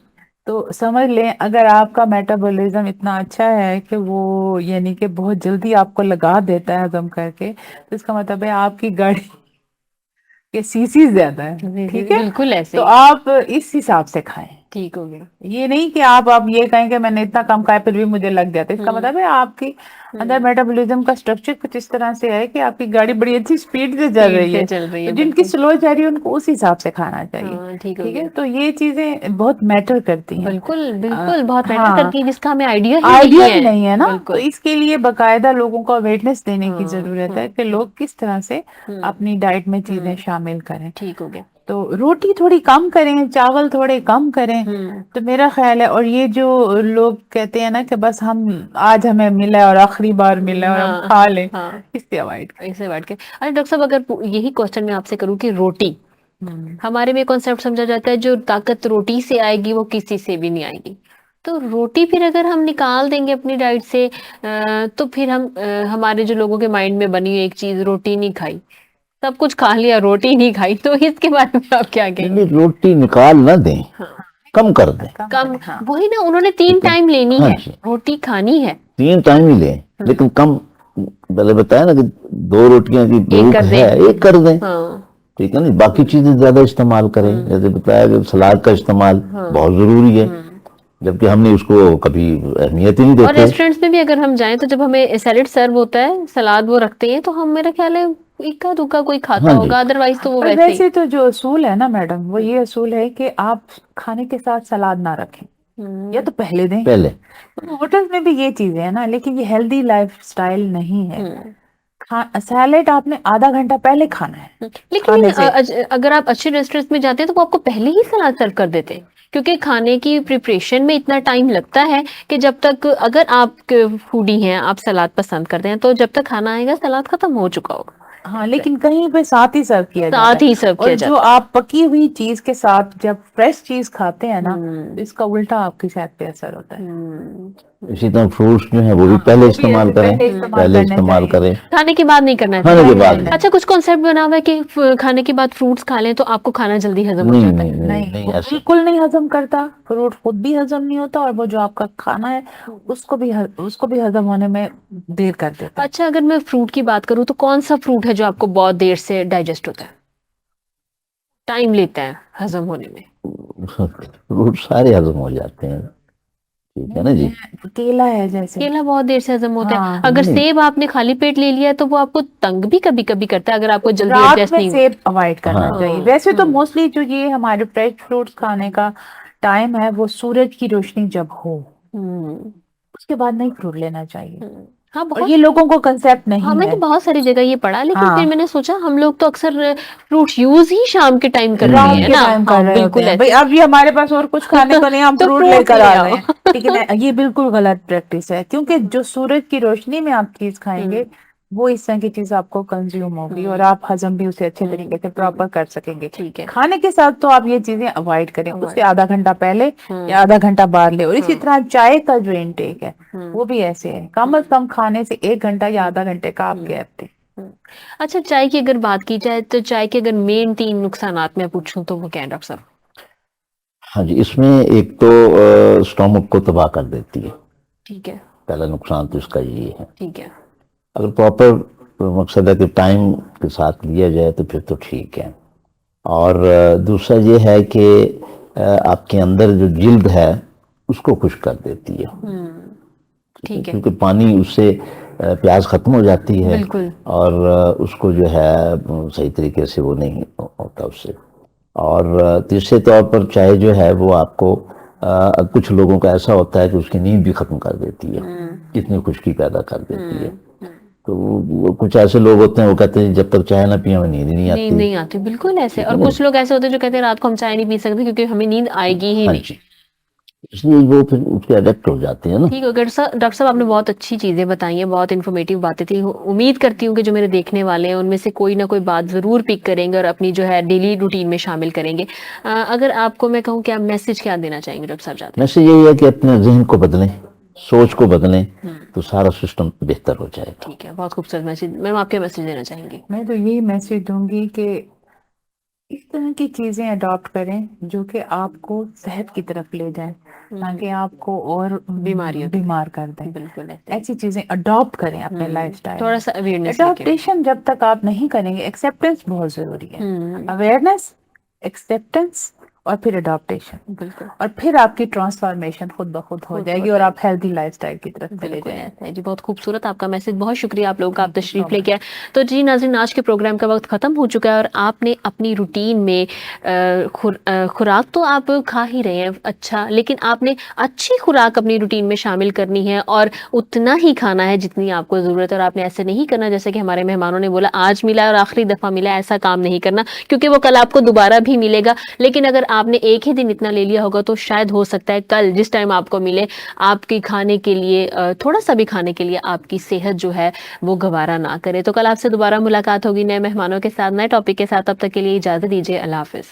तो समझ लें अगर आपका मेटाबॉलिज्म इतना अच्छा है कि वो यानी कि बहुत जल्दी आपको लगा देता है हजम करके, तो इसका मतलब है आपकी गाड़ी के सीसी ज्यादा है। ठीक है,
बिल्कुल ऐसे
तो
ही।
आप इस हिसाब से खाएं।
ठीक हो गया।
ये नहीं कि आप ये कहें कि मैंने इतना कम खाया फिर भी मुझे लग जाता है, इसका मतलब है आपकी अंदर मेटाबॉलिज्म का स्ट्रक्चर कुछ इस तरह से है कि आपकी गाड़ी बड़ी अच्छी स्पीड से चल
स्पीड
रही
से
है,
चल रही
तो
है,
जिनकी
बिल्कुल।
स्लो चल रही है उनको उस हिसाब से खाना चाहिए।
हाँ, ठीक हो
ठीक है,
गया।
तो ये चीजें बहुत मैटर करती हैं।
बिल्कुल बिल्कुल, बहुत मैटर
हाँ,
करती है, जिसका हमें आइडिया ही
आइडिया
नहीं
ही
है।
नहीं है ना, तो
बिल्कुल।
इसके लिए बकायदा लोगों को अवेयरनेस देने की
हाँ।
जरूरत है कि लोग किस तरह से अपनी डाइट में चीजें शामिल करें।
ठीक हो गया।
तो रोटी थोड़ी कम करें, चावल थोड़े कम करें, तो मेरा ख्याल है। और ये जो लोग कहते हैं ना कि बस हम आज हमें मिला है और आखिरी बार मिला है और हम
हाँ
खा लें,
हाँ,
इससे अवॉइड करें।
ऐसे बैठ के। अरे डॉक्टर साहब, अगर यही क्वेश्चन मैं आपसे करूँ कि रोटी, हमारे में कॉन्सेप्ट समझा जाता है जो ताकत रोटी से आएगी वो किसी से भी नहीं आएगी। तो रोटी फिर अगर हम निकाल देंगे अपनी डाइट से, तो फिर हम हमारे जो लोगों के माइंड में बनी हुई एक चीज, रोटी नहीं खाई, सब कुछ खा लिया रोटी नहीं खाई, तो इसके बारे में आप क्या
नहीं,
कहेंगे?
रोटी निकाल ना दें, कम कर दें।
कम,
हाँ,
वही ना, उन्होंने 3
ठीक है,
टाइम लेनी
हाँ
है,
जी,
रोटी खानी है।
3 टाइम ही लें, लेकिन कम। पहले बताया ना कि 2 रोटियां की
एक
भूख
कर
है,
दें।
एक कर दें।
हाँ।
ठीक है ना, बाकी चीजें ज्यादा इस्तेमाल करें। जैसे बताया कि सलाद का इस्तेमाल बहुत जरूरी है, जबकि हमने उसको कभी अहमियत ही नहीं
और
देते।
रेस्टोरेंट्स में भी अगर हम जाएं तो जब हमें सैलेड सर्व होता है, सलाद वो रखते हैं, तो हम, मेरा ख्याल है इक्का दुक्का कोई खाता
हाँ जी,
होगा, अदरवाइज तो वो
पर
वैसे ही।
वैसे तो जो असूल है ना मैडम, वो ये असूल है कि आप खाने के साथ सलाद ना रखें, या तो पहले दें।
पहले।
तो होटल्स में भी ये चीजें है ना, लेकिन ये हेल्दी लाइफ स्टाइल नहीं है।
हम्म।
सैलेड आपने आधा घंटा पहले खाना है
लेकिन
खाने से।
अगर आप अच्छे रेस्टोरेंट्स में जाते हैं तो वो आपको पहले ही सलाद सर्व कर देते हैं, क्योंकि खाने की प्रिपरेशन में इतना टाइम लगता है कि जब तक, अगर आप फूडी हैं, आप सलाद पसंद करते हैं, तो जब तक खाना आएगा सलाद खत्म हो चुका होगा।
हाँ, लेकिन कहीं पे साथ ही सर्व किया जाता
साथ
है।
ही सर्व
और
किया
जो
जाता
आप पकी हुई चीज के साथ जब फ्रेश चीज खाते हैं
है।
ना, तो इसका उल्टा आपकी सेहत पे असर होता है।
इसी तरह फ्रूट्स जो है वो भी
हाँ,
पहले
वो भी
इस्तेमाल
ऐसे
करें,
पहले इस्तेमाल
पहले
करने
इस्तेमाल
चाहिए,
करें,
खाने के बाद नहीं करना
खाने के
चाहिए।
बाद
नहीं
नहीं।
अच्छा, कुछ कॉन्सेप्ट बना हुआ है कि खाने के बाद फ्रूट्स खा लें तो आपको खाना जल्दी हजम हो
नहीं
जाता है।
नहीं नहीं,
नहीं,
नहीं
वो
ऐसा।
बिल्कुल नहीं हजम करता, फ्रूट खुद भी हजम नहीं होता, और वो जो आपका खाना है उसको भी हजम होने में देर कर देता है।
अच्छा, अगर मैं फ्रूट की बात करूँ तो कौन सा फ्रूट है जो आपको बहुत देर से डाइजेस्ट होता है, टाइम लेता है हजम होने में?
फ्रूट सारे हजम हो जाते हैं, ठीक है ना जी।
केला है जैसे।
केला बहुत देर से हजम होता है।
हाँ,
अगर
नहीं,
सेब आपने खाली पेट ले लिया है तो वो आपको तंग भी कभी कभी करता है, अगर आपको जल्दी
रात
एडजस्ट
में
नहीं।
सेब अवॉइड करना
हाँ,
चाहिए। वैसे तो मोस्टली जो ये हमारे फ्रेश फ्रूट्स खाने का टाइम है, वो सूरज की रोशनी जब हो,
हम्म।
उसके बाद नहीं फ्रूट लेना चाहिए।
हाँ
और
बहुत।
ये लोगों को कंसेप्ट
हाँ,
नहीं है।
मैंने बहुत सारी जगह ये पढ़ा, लेकिन फिर
हाँ,
मैंने सोचा हम लोग तो अक्सर फ्रूट यूज ही शाम के टाइम कर रहे
रात
हैं
के
ना।
टाइम
हाँ
कर रहे होते
बिल्कुल
हैं भाई,
ऐसे।
अब ये हमारे पास और कुछ खाने को नहीं, हम
तो
फ्रूट
फ्रूट
लेकर
ले
आ
आओ।
गए हैं। लेकिन ये बिल्कुल गलत प्रैक्टिस है, क्योंकि जो सूरज की रोशनी में आप चीज खाएंगे, वो इस तरह की चीज आपको कंज्यूम होगी, और आप हजम भी उसे अच्छे तरीके से प्रॉपर कर सकेंगे।
ठीक है।
खाने के साथ तो आप ये चीजें अवॉइड करें, उससे आधा घंटा पहले या
हम्म।
आधा घंटा बाद ले। और इसी तरह चाय का जो इनटेक है, वो भी ऐसे है, कम से कम खाने से 1 घंटा या आधा घंटे का आप गैप दें।
अच्छा, चाय की अगर बात की जाए तो चाय के अगर मेन 3 नुकसानात मैं पूछूं तो वो क्या है डॉक्टर साहब?
हाँ जी, इसमें एक तो स्टोमक को तबाह कर देती है।
ठीक है।
पहला नुकसान तो इसका ये है।
ठीक है।
अगर प्रॉपर मकसद है कि टाइम के साथ लिया जाए तो फिर तो ठीक है। और दूसरा ये है कि आपके अंदर जो जिल्द है उसको खुश कर देती है,
ठीक है।
क्योंकि पानी उससे प्यास खत्म हो जाती है
बिल्कुल।
और उसको जो है सही तरीके से वो नहीं होता उससे। और तीसरे तौर पर चाय जो है वो आपको कुछ लोगों का ऐसा होता है कि उसकी नींद भी खत्म कर देती है, इतनी खुश्की पैदा कर देती है। तो कुछ ऐसे लोग होते हैं वो कहते हैं जब तक चाय ना पिए हमें नींद ही नहीं आती।
नींद नहीं आती, बिल्कुल ऐसे। और कुछ लोग ऐसे होते हैं जो कहते हैं रात को हम चाय नहीं पी सकते क्योंकि हमें नींद आएगी ही
हाँ
नहीं।
जी, इसलिए वो फिर उसके अडेप्ट हो जाते हैं ना।
ठीक है डॉक्टर साहब आपने बहुत अच्छी चीजें बताई हैं, बहुत इन्फॉर्मेटिव बातें थी। उम्मीद करती हूँ कि जो मेरे देखने वाले हैं उनमें से कोई ना कोई बात जरूर पिक करेंगे और अपनी जो है डेली रूटीन में शामिल करेंगे। अगर आपको मैं कहूँ कि आप मैसेज क्या देना चाहेंगे डॉक्टर साहब चाहते
मैसेज यही है कि अपने जहन को बदलें, सोच को बदलें, तो सारा सिस्टम बेहतर हो जाएगा।
ठीक है, बहुत खूबसूरत मैसेज। मैम आप क्या मैसेज देना चाहेंगी?
मैं तो यही मैसेज दूंगी कि इस तरह की चीजें अडॉप्ट करें जो कि आपको सेहत की तरफ ले जाए, ताकि आपको और बीमार कर दें।
बिल्कुल
ऐसी चीजें अडॉप्ट करें अपने लाइफस्टाइल।
थोड़ा सा अवेयरनेस।
अडॉप्टेशन जब तक आप नहीं करेंगे, एक्सेप्टेंस बहुत जरूरी है। अवेयरनेस, एक्सेप्टेंस और फिर अडॉप्टेशन,
बिल्कुल।
और फिर आपकी ट्रांसफॉर्मेशन खुद ब खुद हो जाएगी और आप हेल्दी लाइफस्टाइल की तरफ चले
बिल्कुल
जाएंगे।
ऐसा है जी, बहुत खूबसूरत आपका मैसेज। बहुत शुक्रिया आप लोगों का, आप तशरीफ लेके आए। तो जी नाज़रीन, आज के प्रोग्राम का वक्त ख़त्म हो चुका है और आपने अपनी रूटीन में खुराक तो आप खा ही रहे हैं अच्छा, लेकिन आपने अच्छी खुराक अपनी रूटीन में शामिल करनी है और उतना ही खाना है जितनी आपको ज़रूरत है। और आपने ऐसे नहीं करना जैसे कि हमारे मेहमानों ने बोला आज मिला और आखिरी दफ़ा मिला, ऐसा काम नहीं करना, क्योंकि वो कल आपको दोबारा भी मिलेगा। लेकिन अगर आपने एक ही दिन इतना ले लिया होगा तो शायद हो सकता है कल जिस टाइम आपको मिले आपकी खाने के लिए थोड़ा सा भी खाने के लिए आपकी सेहत जो है वो गवारा ना करे। तो कल आपसे दोबारा मुलाकात होगी नए मेहमानों के साथ, नए टॉपिक के साथ। तब तक के लिए इजाजत दीजिए, अल्लाह हाफिज।